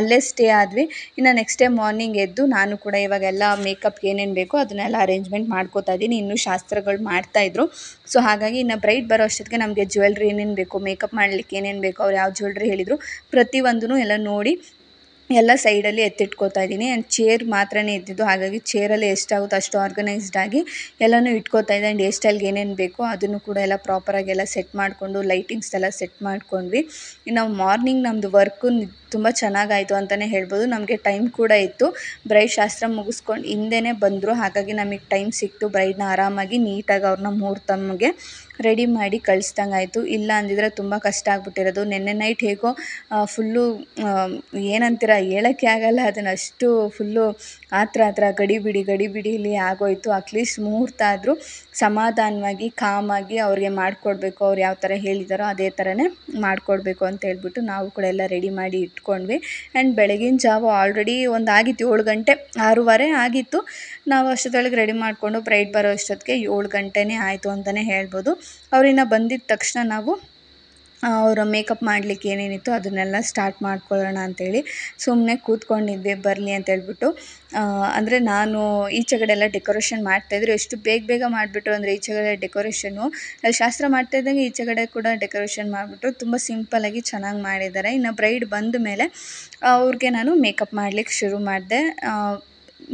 Speaker 2: ಅಲ್ಲೇ ಸ್ಟೇ ಆದ್ವಿ. ಇನ್ನು ನೆಕ್ಸ್ಟ್ ಡೇ ಮಾರ್ನಿಂಗ್ ಎದ್ದು ನಾನು ಕೂಡ ಇವಾಗೆಲ್ಲ ಮೇಕಪ್ಗೆ ಏನೇನು ಬೇಕೋ ಅದನ್ನೆಲ್ಲ ಅರೇಂಜ್ಮೆಂಟ್ ಮಾಡ್ಕೋತಾ ಇದ್ದೀನಿ. ಇನ್ನೂ ಶಾಸ್ತ್ರಗಳು ಮಾಡ್ತಾಯಿದ್ರು. ಸೊ ಹಾಗಾಗಿ ಇನ್ನು ಬ್ರೈಡ್ ಬರೋ ಅಷ್ಟೊತ್ತಿಗೆ ನಮಗೆ ಜ್ಯುವೆಲ್ರಿ ಏನೇನು ಬೇಕು, ಮೇಕಪ್ ಮಾಡಲಿಕ್ಕೆ ಏನೇನು ಬೇಕು, ಅವ್ರು ಯಾವ ಜ್ಯುವೆಲ್ರಿ ಹೇಳಿದರು ಪ್ರತಿಯೊಂದೂ ಎಲ್ಲ ನೋಡಿ ಎಲ್ಲ ಸೈಡಲ್ಲಿ ಎತ್ತಿಟ್ಕೋತಾ ಇದ್ದೀನಿ. ಆ್ಯಂಡ್ ಚೇರ್ ಮಾತ್ರನೇ ಇದ್ದಿದ್ದು, ಹಾಗಾಗಿ ಚೇರಲ್ಲಿ ಎಷ್ಟಾಗುತ್ತೋ ಅಷ್ಟು ಆರ್ಗನೈಸ್ಡಾಗಿ ಎಲ್ಲನೂ ಇಟ್ಕೋತಾ ಇದ್ದೆ. ಆ್ಯಂಡ್ ಹೇರ್ ಸ್ಟೈಲ್ಗೆ ಏನೇನು ಬೇಕೋ ಅದನ್ನು ಕೂಡ ಎಲ್ಲ ಪ್ರಾಪರಾಗಿ ಎಲ್ಲ ಸೆಟ್ ಮಾಡಿಕೊಂಡು ಲೈಟಿಂಗ್ಸ್ ಎಲ್ಲ ಸೆಟ್ ಮಾಡ್ಕೊಂಡ್ವಿ. ಇನ್ನು ಮಾರ್ನಿಂಗ್ ನಮ್ಮದು ವರ್ಕು ತುಂಬ ಚೆನ್ನಾಗಾಯಿತು ಅಂತಲೇ ಹೇಳ್ಬೋದು. ನಮಗೆ ಟೈಮ್ ಕೂಡ ಇತ್ತು. ಬ್ರೈಡ್ ಶಾಸ್ತ್ರ ಮುಗಿಸ್ಕೊಂಡು ಹಿಂದೆನೇ ಬಂದರು, ಹಾಗಾಗಿ ನಮಗೆ ಟೈಮ್ ಸಿಕ್ತು ಬ್ರೈಡ್ನ ಆರಾಮಾಗಿ ನೀಟಾಗಿ ಅವ್ರನ್ನ ಮುಹೂರ್ತಮ್ಗೆ ರೆಡಿ ಮಾಡಿ ಕಳಿಸ್ದಂಗೆ ಆಯಿತು. ಇಲ್ಲ ಅಂದಿದ್ರೆ ತುಂಬ ಕಷ್ಟ ಆಗ್ಬಿಟ್ಟಿರೋದು. ನೆನ್ನೆ ನೈಟ್ ಹೇಗೋ ಫುಲ್ಲು ಏನಂತೀರ ಹೇಳೋಕ್ಕೆ ಆಗಲ್ಲ, ಅದನ್ನು ಅಷ್ಟು ಫುಲ್ಲು ಆತ್ರ ಗಡಿಬಿಡಿಲಿ ಆಗೋಯಿತು. ಅಟ್ಲೀಸ್ಟ್ ಮುಹೂರ್ತ ಆದರೂ ಸಮಾಧಾನವಾಗಿ ಕಾಮಾಗಿ ಅವ್ರಿಗೆ ಮಾಡಿಕೊಡ್ಬೇಕು, ಅವ್ರು ಯಾವ ಥರ ಹೇಳಿದಾರೋ ಅದೇ ಥರನೇ ಮಾಡಿಕೊಡ್ಬೇಕು ಅಂತ ಹೇಳ್ಬಿಟ್ಟು ನಾವು ಕೂಡ ಎಲ್ಲ ರೆಡಿ ಮಾಡಿ ಇಟ್ಕೊಂಡ್ವಿ. ಆ್ಯಂಡ್ ಬೆಳಗಿನ ಜಾವ ಆಲ್ರೆಡಿ ಒಂದು ಆಗಿತ್ತು 7 ಗಂಟೆ, 6:15 ಆಗಿತ್ತು. ನಾವು ಅಷ್ಟೊತ್ತೊಳಗೆ ರೆಡಿ ಮಾಡಿಕೊಂಡು ಬ್ರೈಡ್ ಬರೋ ಅಷ್ಟೊತ್ತಿಗೆ 7 ಗಂಟೆನೇ ಆಯಿತು ಅಂತಲೇ ಹೇಳ್ಬೋದು. ಅವರಿನ್ನು ಬಂದಿದ್ದ ತಕ್ಷಣ ನಾವು ಅವರ ಮೇಕಪ್ ಮಾಡಲಿಕ್ಕೆ ಏನೇನಿತ್ತು ಅದನ್ನೆಲ್ಲ ಸ್ಟಾರ್ಟ್ ಮಾಡ್ಕೊಳ್ಳೋಣ ಅಂಥೇಳಿ ಸುಮ್ಮನೆ ಕೂತ್ಕೊಂಡಿದ್ವಿ ಬರಲಿ ಅಂತೇಳ್ಬಿಟ್ಟು. ಅಂದರೆ ನಾನು ಈಚೆಗಡೆ ಎಲ್ಲ ಡೆಕೋರೇಷನ್ ಮಾಡ್ತಾಯಿದ್ರು. ಎಷ್ಟು ಬೇಗ ಬೇಗ ಮಾಡಿಬಿಟ್ರು ಅಂದರೆ ಈಚೆಗಡೆ ಡೆಕೋರೇಷನ್ನು ಶಾಸ್ತ್ರ ಮಾಡ್ತಾಯಿದ್ದಂಗೆ ಈಚೆಗಡೆ ಕೂಡ ಡೆಕೋರೇಷನ್ ಮಾಡಿಬಿಟ್ರು. ತುಂಬ ಸಿಂಪಲ್ಲಾಗಿ ಚೆನ್ನಾಗಿ ಮಾಡಿದ್ದಾರೆ. ಇನ್ನು ಬ್ರೈಡ್ ಬಂದ ಮೇಲೆ ಅವ್ರಿಗೆ ನಾನು ಮೇಕಪ್ ಮಾಡಲಿಕ್ಕೆ ಶುರು ಮಾಡಿದೆ.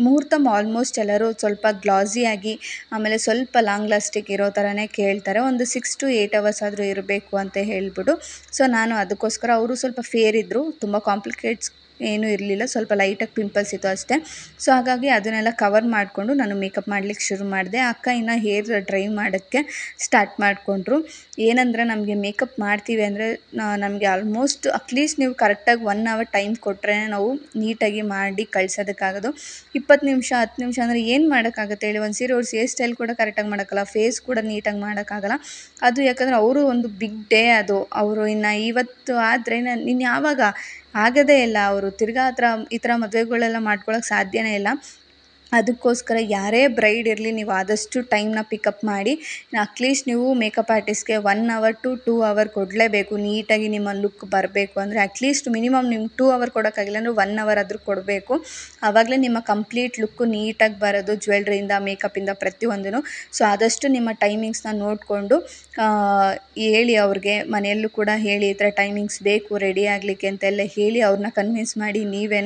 Speaker 2: ಮುಹೂರ್ತ ಆಲ್ಮೋಸ್ಟ್ ಎಲ್ಲರೂ ಸ್ವಲ್ಪ ಗ್ಲಾಸಿಯಾಗಿ ಆಮೇಲೆ ಸ್ವಲ್ಪ ಲಾಂಗ್ ಲಾಸ್ಟಿಕ್ ಇರೋ ಥರನೇ ಕೇಳ್ತಾರೆ. ಒಂದು 6 to 8 hours ಆದರೂ ಇರಬೇಕು ಅಂತ ಹೇಳ್ಬಿಟ್ಟು. ಸೊ ನಾನು ಅದಕ್ಕೋಸ್ಕರ ಅವರು ಸ್ವಲ್ಪ ಫೇರ್ ಇದ್ದರು, ತುಂಬ ಕಾಂಪ್ಲಿಕೇಟ್ಸ್ ಏನೂ ಇರಲಿಲ್ಲ, ಸ್ವಲ್ಪ ಲೈಟಾಗಿ ಪಿಂಪಲ್ಸ್ ಇತ್ತು ಅಷ್ಟೇ. ಸೊ ಹಾಗಾಗಿ ಅದನ್ನೆಲ್ಲ ಕವರ್ ಮಾಡಿಕೊಂಡು ನಾನು ಮೇಕಪ್ ಮಾಡಲಿಕ್ಕೆ ಶುರು ಮಾಡಿದೆ. ಅಕ್ಕ ಇನ್ನು ಹೇರ್ ಡ್ರೈ ಮಾಡೋಕ್ಕೆ ಸ್ಟಾರ್ಟ್ ಮಾಡಿಕೊಂಡ್ರು. ಏನಂದರೆ ನಮಗೆ ಮೇಕಪ್ ಮಾಡ್ತೀವಿ ಅಂದರೆ ನಮಗೆ ಆಲ್ಮೋಸ್ಟ್ ಅಟ್ಲೀಸ್ಟ್ ನೀವು ಕರೆಕ್ಟಾಗಿ 1 hour ಟೈಮ್ ಕೊಟ್ಟರೆ ನಾವು ನೀಟಾಗಿ ಮಾಡಿ ಕಳ್ಸೋದಕ್ಕಾಗೋದು. 20 ನಿಮಿಷ 10 ನಿಮಿಷ ಅಂದರೆ ಏನು ಮಾಡೋಕ್ಕಾಗುತ್ತೆ ಹೇಳಿ. ಒಂದು ಸೀರೆ ಅವ್ರು ಹೇರ್ ಸ್ಟೈಲ್ ಕೂಡ ಕರೆಕ್ಟಾಗಿ ಮಾಡೋಕ್ಕಲ್ಲ, ಫೇಸ್ ಕೂಡ ನೀಟಾಗಿ ಮಾಡೋಕ್ಕಾಗಲ್ಲ. ಅದು ಯಾಕಂದರೆ ಅವರು ಒಂದು ಬಿಗ್ ಡೇ ಅದು. ಅವರು ಇನ್ನು ಇವತ್ತು ಆದರೆ ಇನ್ನು ಯಾವಾಗ ಆಗೋದೇ ಇಲ್ಲ. ಅವರು ತಿರ್ಗಾ ಈ ಥರ ಮದುವೆಗಳೆಲ್ಲ ಮಾಡ್ಕೊಳ್ಳೋಕೆ ಸಾಧ್ಯನೇ ಇಲ್ಲ. ಅದಕ್ಕೋಸ್ಕರ ಯಾರೇ ಬ್ರೈಡ್ ಇರಲಿ ನೀವು ಆದಷ್ಟು ಟೈಮ್ನ ಪಿಕಪ್ ಮಾಡಿ. ಅಟ್ಲೀಸ್ಟ್ ನೀವು ಮೇಕಪ್ ಆರ್ಟಿಸ್ಟ್ಗೆ 1 hour to 2 hour ಕೊಡಲೇಬೇಕು. ನೀಟಾಗಿ ನಿಮ್ಮ ಲುಕ್ ಬರಬೇಕು ಅಂದರೆ ಅಟ್ಲೀಸ್ಟ್ ಮಿನಿಮಮ್ ನಿಮ್ಗೆ 2 hour ಕೊಡೋಕ್ಕಾಗಿಲ್ಲ ಅಂದರೆ 1 hour ಆದರೂ ಕೊಡಬೇಕು. ಆವಾಗಲೇ ನಿಮ್ಮ ಕಂಪ್ಲೀಟ್ ಲುಕ್ಕು ನೀಟಾಗಿ ಬರೋದು, ಜ್ಯುವೆಲ್ರಿಯಿಂದ ಮೇಕಪ್ಪಿಂದ ಪ್ರತಿಯೊಂದೂ. ಸೊ ಆದಷ್ಟು ನಿಮ್ಮ ಟೈಮಿಂಗ್ಸ್ನ ನೋಡಿಕೊಂಡು ಹೇಳಿ ಅವ್ರಿಗೆ, ಮನೆಯಲ್ಲೂ ಕೂಡ ಹೇಳಿ ಈ ಥರ ಟೈಮಿಂಗ್ಸ್ ಬೇಕು ರೆಡಿ ಆಗಲಿಕ್ಕೆ ಅಂತೆಲ್ಲ ಹೇಳಿ ಅವ್ರನ್ನ ಕನ್ವಿನ್ಸ್ ಮಾಡಿ ನೀವೇ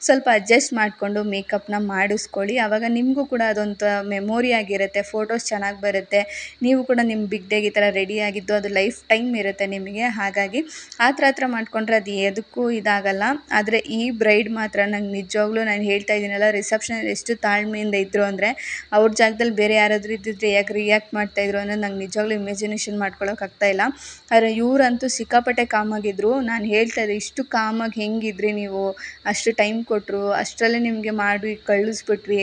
Speaker 2: ಸ್ವಲ್ಪ ಅಡ್ಜಸ್ಟ್ ಮಾಡಿಕೊಂಡು ಮೇಕಪ್ನ ಮಾಡಿಸ್ಕೊಳ್ಳಿ. ಆವಾಗ ನಿಮಗೂ ಕೂಡ ಅದೊಂದು ಮೆಮೊರಿ ಆಗಿರುತ್ತೆ, ಫೋಟೋಸ್ ಚೆನ್ನಾಗಿ ಬರುತ್ತೆ. ನೀವು ಕೂಡ ನಿಮ್ಮ ಬಿಗ್ ಡೇಗೆ ಈ ಥರ ರೆಡಿಯಾಗಿದ್ದು ಅದು ಲೈಫ್ ಟೈಮ್ ಇರುತ್ತೆ ನಿಮಗೆ. ಹಾಗಾಗಿ ಆ ಥರ ಮಾಡಿಕೊಂಡ್ರೆ ಅದು ಎದಕ್ಕೂ ಇದಾಗಲ್ಲ. ಆದರೆ ಈ ಬ್ರೈಡ್ ಮಾತ್ರ ನಂಗೆ ನಿಜವಾಗ್ಲೂ ನಾನು ಹೇಳ್ತಾ ಇದ್ದೀನಲ್ಲ, ರಿಸೆಪ್ಷನಲ್ಲಿ ಎಷ್ಟು ತಾಳ್ಮೆಯಿಂದ ಇದ್ದರು ಅಂದರೆ ಅವ್ರ ಜಾಗದಲ್ಲಿ ಬೇರೆ ಯಾರಾದರೂ ಇದ್ದಿದ್ರೆ ಯಾಕೆ ರಿಯಾಕ್ಟ್ ಮಾಡ್ತಾಯಿದ್ರು ಅನ್ನೋದು ನಂಗೆ ನಿಜವಾಗ್ಲೂ ಇಮ್ಯಾಜಿನೇಷನ್ ಮಾಡ್ಕೊಳ್ಳೋಕ್ಕಾಗ್ತಾಯಿಲ್ಲ. ಆದರೆ ಇವರಂತೂ ಸಿಕ್ಕಾಪಟ್ಟೆ ಕಾಮಾಗಿದ್ದರು. ನಾನು ಹೇಳ್ತಾ ಇದ್ದೆ, ಇಷ್ಟು ಕಾಮಾಗಿ ಹೆಂಗಿದ್ರಿ ನೀವು, ಅಷ್ಟು ಟೈಮ್ ಕೊಟ್ಟರು, ಅಷ್ಟರಲ್ಲೇ ನಿಮಗೆ ಮಾಡಿ ಕಳಿಸ್ಬಿಟ್ವಿ,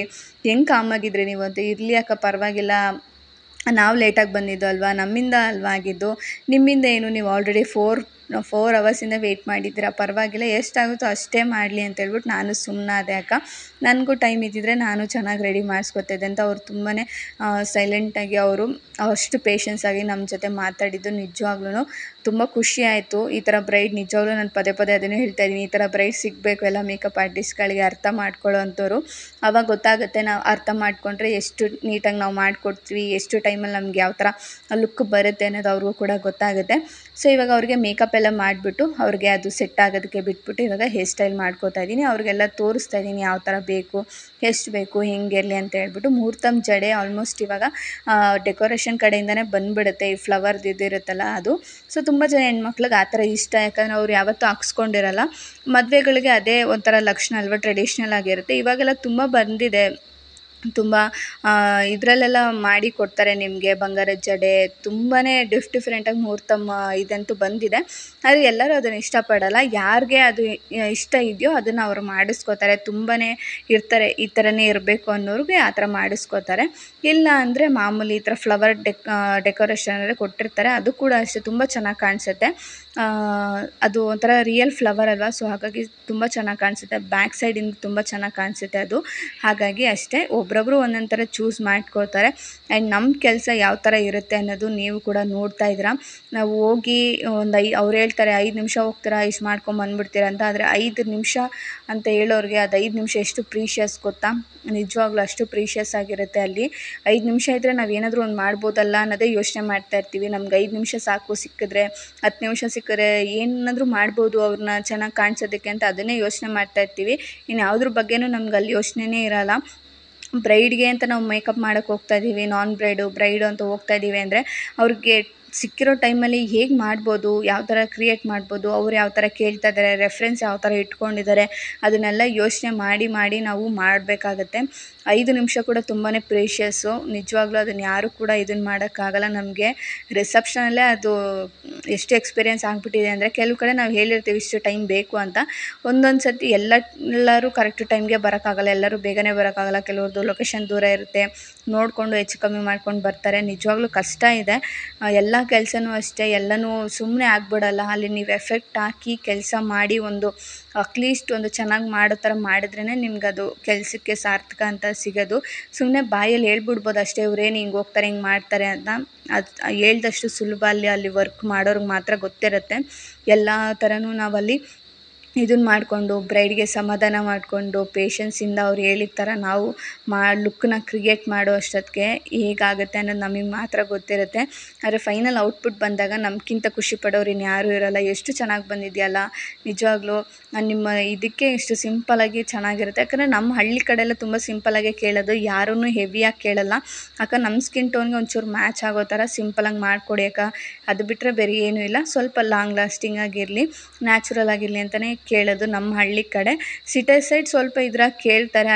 Speaker 2: ಹೆಂಗೆ ಕಾಮಾಗಿದ್ರಿ ನೀವು ಅಂತ. ಇರಲಿ ಅಕ್ಕ ಪರವಾಗಿಲ್ಲ, ನಾವು ಲೇಟಾಗಿ ಬಂದಿದ್ದು ಅಲ್ವಾ, ನಮ್ಮಿಂದ ಅಲ್ವಾ ಆಗಿದ್ದು, ನಿಮ್ಮಿಂದ ಏನು, ನೀವು ಆಲ್ರೆಡಿ 4 hours ವೆಯ್ಟ್ ಮಾಡಿದ್ದೀರಾ, ಪರವಾಗಿಲ್ಲ, ಎಷ್ಟಾಗುತ್ತೋ ಅಷ್ಟೇ ಮಾಡಲಿ ಅಂತ ಹೇಳ್ಬಿಟ್ಟು ನಾನು ಸುಮ್ಮನಾದೆ. ಅಕ್ಕ ನನಗೂ ಟೈಮ್ ಇದ್ದಿದ್ರೆ ನಾನು ಚೆನ್ನಾಗಿ ರೆಡಿ ಮಾಡಿಸ್ಕೊತಿದ್ದೆ ಅಂತ. ಅವ್ರು ತುಂಬಾ ಸೈಲೆಂಟಾಗಿ ಅವರು ಅಷ್ಟು ಪೇಷನ್ಸಾಗಿ ನಮ್ಮ ಜೊತೆ ಮಾತಾಡಿದ್ದು ನಿಜವಾಗ್ಲೂ ತುಂಬ ಖುಷಿ ಆಯಿತು. ಈ ಥರ ಬ್ರೈಡ್ ನಿಜವಾಗ್ಲೂ ನಾನು ಪದೇ ಅದನ್ನೇ ಹೇಳ್ತಾ ಇದ್ದೀನಿ, ಈ ಥರ ಬ್ರೈಡ್ ಸಿಗಬೇಕು ಎಲ್ಲ ಮೇಕಪ್ ಆರ್ಟಿಸ್ಟ್ಗಳಿಗೆ, ಅರ್ಥ ಮಾಡ್ಕೊಳ್ಳೋ ಅಂಥವ್ರು. ಆವಾಗ ಗೊತ್ತಾಗುತ್ತೆ, ನಾವು ಅರ್ಥ ಮಾಡಿಕೊಂಡ್ರೆ ಎಷ್ಟು ನೀಟಾಗಿ ನಾವು ಮಾಡಿಕೊಡ್ತೀವಿ, ಎಷ್ಟು ಟೈಮಲ್ಲಿ ನಮ್ಗೆ ಯಾವ ಥರ ಲುಕ್ ಬರುತ್ತೆ ಅನ್ನೋದು ಅವ್ರಿಗೂ ಕೂಡ ಗೊತ್ತಾಗುತ್ತೆ. ಸೊ ಇವಾಗ ಅವ್ರಿಗೆ ಮೇಕಪ್ ಎಲ್ಲ ಮಾಡಿಬಿಟ್ಟು ಅವ್ರಿಗೆ ಅದು ಸೆಟ್ ಆಗೋದಕ್ಕೆ ಬಿಟ್ಬಿಟ್ಟು ಇವಾಗ ಹೇರ್ ಸ್ಟೈಲ್ ಮಾಡ್ಕೋತಾ ಇದ್ದೀನಿ. ಅವ್ರಿಗೆಲ್ಲ ತೋರಿಸ್ತಾ ಇದ್ದೀನಿ ಯಾವ ಥರ ಬೇಕು, ಎಷ್ಟು ಬೇಕು, ಹೆಂಗಿರಲಿ ಅಂತ ಹೇಳ್ಬಿಟ್ಟು. ಮುಹೂರ್ತಮ್ ಜಡೆ ಆಲ್ಮೋಸ್ಟ್ ಇವಾಗ ಡೆಕೋರೇಷನ್ ಕಡೆಯಿಂದನೇ ಬಂದುಬಿಡುತ್ತೆ, ಈ ಫ್ಲವರ್ದು ಇದಿರುತ್ತಲ್ಲ ಅದು. ಸೊ ತುಂಬ ಜನ ಹೆಣ್ಮಕ್ಳಿಗೆ ಆ ಥರ ಇಷ್ಟ, ಯಾಕಂದರೆ ಅವ್ರು ಯಾವತ್ತೂ ಹಾಕ್ಸ್ಕೊಂಡಿರಲ್ಲ. ಮದುವೆಗಳಿಗೆ ಅದೇ ಒಂಥರ ಲಕ್ಷಣ ಅಲ್ವಾ, ಟ್ರೆಡಿಷ್ನಲ್ ಆಗಿರುತ್ತೆ. ಇವಾಗೆಲ್ಲ ತುಂಬ ಬಂದಿದೆ, ತುಂಬ ಇದರಲ್ಲೆಲ್ಲ ಮಾಡಿ ಕೊಡ್ತಾರೆ ನಿಮಗೆ. ಬಂಗಾರದ ಜಡೆ ತುಂಬಾ ಡಿಫ್ರೆಂಟಾಗಿ ಮುಹೂರ್ತಮ್ ಇದಂತೂ ಬಂದಿದೆ. ಆದರೆ ಎಲ್ಲರೂ ಅದನ್ನು ಇಷ್ಟಪಡಲ್ಲ. ಯಾರಿಗೆ ಅದು ಇಷ್ಟ ಇದೆಯೋ ಅದನ್ನು ಅವರು ಮಾಡಿಸ್ಕೋತಾರೆ. ತುಂಬಾ ಇರ್ತಾರೆ ಈ ಥರನೇ ಇರಬೇಕು ಅನ್ನೋರಿಗೆ ಆ ಥರ ಮಾಡಿಸ್ಕೋತಾರೆ. ಇಲ್ಲ ಅಂದರೆ ಮಾಮೂಲಿ ಈ ಥರ ಫ್ಲವರ್ ಡೆಕೋರೇಷನಲ್ಲೇ ಕೊಟ್ಟಿರ್ತಾರೆ, ಅದು ಕೂಡ ಅಷ್ಟೇ ತುಂಬ ಚೆನ್ನಾಗಿ ಕಾಣಿಸುತ್ತೆ. ಅದು ಒಂಥರ ರಿಯಲ್ ಫ್ಲವರ್ ಅಲ್ವಾ, ಸೊ ಹಾಗಾಗಿ ತುಂಬ ಚೆನ್ನಾಗಿ ಕಾಣಿಸುತ್ತೆ. ಬ್ಯಾಕ್ ಸೈಡಿಂದ ತುಂಬ ಚೆನ್ನಾಗಿ ಕಾಣಿಸುತ್ತೆ ಅದು. ಹಾಗಾಗಿ ಅಷ್ಟೇ, ಒಬ್ಬೊಬ್ಬರು ಒಂದೊಂದು ಥರ ಚೂಸ್ ಮಾಡ್ಕೊಳ್ತಾರೆ. ಆ್ಯಂಡ್ ನಮ್ಮ ಕೆಲಸ ಯಾವ ಥರ ಇರುತ್ತೆ ಅನ್ನೋದು ನೀವು ಕೂಡ ನೋಡ್ತಾ ಇದ್ದೀರಾ. ನಾವು ಹೋಗಿ ಅವ್ರು ಹೇಳ್ತಾರೆ 5 ನಿಮಿಷ ಹೋಗ್ತೀರಾ, ಇಷ್ಟು ಮಾಡ್ಕೊಂಬಂದ್ಬಿಡ್ತೀರಾ ಅಂತ. ಆದರೆ 5 ನಿಮಿಷ ಅಂತ ಹೇಳೋರಿಗೆ ಅದು 5 ನಿಮಿಷ ಎಷ್ಟು ಪ್ರೀಷಿಯಸ್ ಗೊತ್ತಾ, ನಿಜವಾಗ್ಲೂ ಅಷ್ಟು ಪ್ರೀಷಿಯಸ್ ಆಗಿರುತ್ತೆ. ಅಲ್ಲಿ 5 ನಿಮಿಷ ಇದ್ದರೆ ನಾವು ಏನಾದರೂ ಒಂದು ಮಾಡ್ಬೋದಲ್ಲ ಅನ್ನೋದೇ ಯೋಚನೆ ಮಾಡ್ತಾ ಇರ್ತೀವಿ. ನಮ್ಗೆ 5 ನಿಮಿಷ ಸಾಕು, ಸಿಕ್ಕಿದ್ರೆ 10 ನಿಮಿಷ ಸಿಕ್ಕಿದ್ರೆ ಏನಾದರೂ ಮಾಡ್ಬೋದು ಅವ್ರನ್ನ ಚೆನ್ನಾಗಿ ಕಾಣಿಸೋದಕ್ಕೆ ಅಂತ ಅದನ್ನೇ ಯೋಚನೆ ಮಾಡ್ತಾ ಇರ್ತೀವಿ. ಇನ್ನು ಯಾವುದ್ರ ಬಗ್ಗೆನೂ ನಮ್ಗೆ ಅಲ್ಲಿ ಯೋಚನೆನೇ ಇರೋಲ್ಲ. ಬ್ರೈಡ್ಗೆ ಅಂತ ನಾವು ಮೇಕಪ್ ಮಾಡೋಕ್ಕೆ ಹೋಗ್ತಾ ಇದ್ದೀವಿ, ನಾನ್ ಬ್ರೈಡು ಅಂತ ಹೋಗ್ತಾ ಇದ್ದೀವಿ ಅಂದರೆ ಅವ್ರಿಗೆ ಸಿಕ್ಕಿರೋ ಟೈಮಲ್ಲಿ ಹೇಗೆ ಮಾಡ್ಬೋದು, ಯಾವ ಥರ ಕ್ರಿಯೇಟ್ ಮಾಡ್ಬೋದು, ಅವ್ರು ಯಾವ ಥರ ಕೇಳ್ತಾ ಇದ್ದಾರೆ, ರೆಫರೆನ್ಸ್ ಯಾವ ಥರ ಇಟ್ಕೊಂಡಿದ್ದಾರೆ, ಅದನ್ನೆಲ್ಲ ಯೋಚನೆ ಮಾಡಿ ನಾವು ಮಾಡಬೇಕಾಗತ್ತೆ. 5 ನಿಮಿಷ ಕೂಡ ತುಂಬಾ ಪ್ರೀಷಿಯಸ್ಸು. ನಿಜವಾಗ್ಲೂ ಅದನ್ನು ಯಾರೂ ಕೂಡ ಇದನ್ನು ಮಾಡೋಕ್ಕಾಗಲ್ಲ. ನಮಗೆ ರಿಸೆಪ್ಷನಲ್ಲೇ ಅದು ಎಷ್ಟು ಎಕ್ಸ್ಪೀರಿಯೆನ್ಸ್ ಆಗಿಬಿಟ್ಟಿದೆ ಅಂದರೆ, ಕೆಲವು ಕಡೆ ನಾವು ಹೇಳಿರ್ತೀವಿ ಇಷ್ಟು ಟೈಮ್ ಬೇಕು ಅಂತ, ಒಂದೊಂದು ಸತಿ ಎಲ್ಲರೂ ಕರೆಕ್ಟ್ ಟೈಮ್ಗೆ ಬರೋಕ್ಕಾಗಲ್ಲ, ಎಲ್ಲರೂ ಬೇಗನೆ ಬರೋಕ್ಕಾಗಲ್ಲ. ಕೆಲವ್ರದ್ದು ಲೊಕೇಶನ್ ದೂರ ಇರುತ್ತೆ, ನೋಡಿಕೊಂಡು ಹೆಚ್ಚು ಕಮ್ಮಿ ಮಾಡ್ಕೊಂಡು ಬರ್ತಾರೆ. ನಿಜವಾಗ್ಲೂ ಕಷ್ಟ ಇದೆ. ಎಲ್ಲ ಕೆಲಸನೂ ಅಷ್ಟೇ ಎಲ್ಲನೂ ಸುಮ್ಮನೆ ಆಗ್ಬಿಡಲ್ಲ. ಅಲ್ಲಿ ನೀವು ಎಫೆಕ್ಟ್ ಹಾಕಿ ಕೆಲಸ ಮಾಡಿ ಒಂದು ಅಟ್ಲೀಸ್ಟ್ ಒಂದು ಚೆನ್ನಾಗಿ ಮಾಡೋ ಥರ ಮಾಡಿದ್ರೇ ನಿಮ್ಗದು ಕೆಲಸಕ್ಕೆ ಸಾರ್ಥಕ ಅಂತ ಸಿಗೋದು. ಸುಮ್ಮನೆ ಬಾಯಲ್ಲಿ ಹೇಳ್ಬಿಡ್ಬೋದು ಅಷ್ಟೇ, ಇವ್ರೇನು ಹಿಂಗೆ ಹೋಗ್ತಾರೆ ಹಿಂಗೆ ಮಾಡ್ತಾರೆ ಅಂತ. ಅದು ಹೇಳ್ದಷ್ಟು ಸುಲಭ ಅಲ್ಲಿ ವರ್ಕ್ ಮಾಡೋರಿಗೆ ಮಾತ್ರ ಗೊತ್ತಿರುತ್ತೆ. ಎಲ್ಲ ಥರನೂ ನಾವಲ್ಲಿ ಇದನ್ನು ಮಾಡಿಕೊಂಡು ಬ್ರೈಡ್ಗೆ ಸಮಾಧಾನ ಮಾಡಿಕೊಂಡು ಪೇಷನ್ಸಿಂದ ಅವ್ರು ಹೇಳಿದ ಥರ ನಾವು ಲುಕ್ಕನ್ನ ಕ್ರಿಯೇಟ್ ಮಾಡೋ ಅಷ್ಟೊತ್ತಿಗೆ ಹೇಗಾಗುತ್ತೆ ಅನ್ನೋದು ನಮಗೆ ಮಾತ್ರ ಗೊತ್ತಿರುತ್ತೆ. ಆದರೆ ಫೈನಲ್ ಔಟ್ಪುಟ್ ಬಂದಾಗ ನಮಗಿಂತ ಖುಷಿ ಪಡೋರು ಇನ್ಯಾರೂ ಇರೋಲ್ಲ. ಎಷ್ಟು ಚೆನ್ನಾಗಿ ಬಂದಿದೆಯಲ್ಲ ನಿಜವಾಗ್ಲೂ ನಿಮ್ಮ ಇದಕ್ಕೆ ಇಷ್ಟು ಸಿಂಪಲಾಗಿ ಚೆನ್ನಾಗಿರುತ್ತೆ. ಯಾಕಂದರೆ ನಮ್ಮ ಹಳ್ಳಿ ಕಡೆ ಎಲ್ಲ ತುಂಬ ಸಿಂಪಲಾಗೆ ಕೇಳೋದು, ಯಾರೂ ಹೆವಿಯಾಗಿ ಕೇಳಲ್ಲ. ಯಾಕಂದ್ರೆ ನಮ್ಮ ಸ್ಕಿನ್ ಟೋನ್ಗೆ ಒಂಚೂರು ಮ್ಯಾಚ್ ಆಗೋ ಥರ ಸಿಂಪಲಾಗಿ ಮಾಡಿಕೊಡಿ ಅಕ್ಕ, ಅದು ಬಿಟ್ಟರೆ ಬೇರೆ ಏನೂ ಇಲ್ಲ, ಸ್ವಲ್ಪ ಲಾಂಗ್ ಲಾಸ್ಟಿಂಗ್ ಆಗಿರಲಿ, ನ್ಯಾಚುರಲ್ ಆಗಿರಲಿ ಅಂತಲೇ ಕೇಳೋದು ನಮ್ಮ ಹಳ್ಳಿ ಕಡೆ. ಸಿಟಿ ಸೈಡ್ ಸ್ವಲ್ಪ ಇದ್ರಾಗ ಕೇಳ್ತಾರೆ,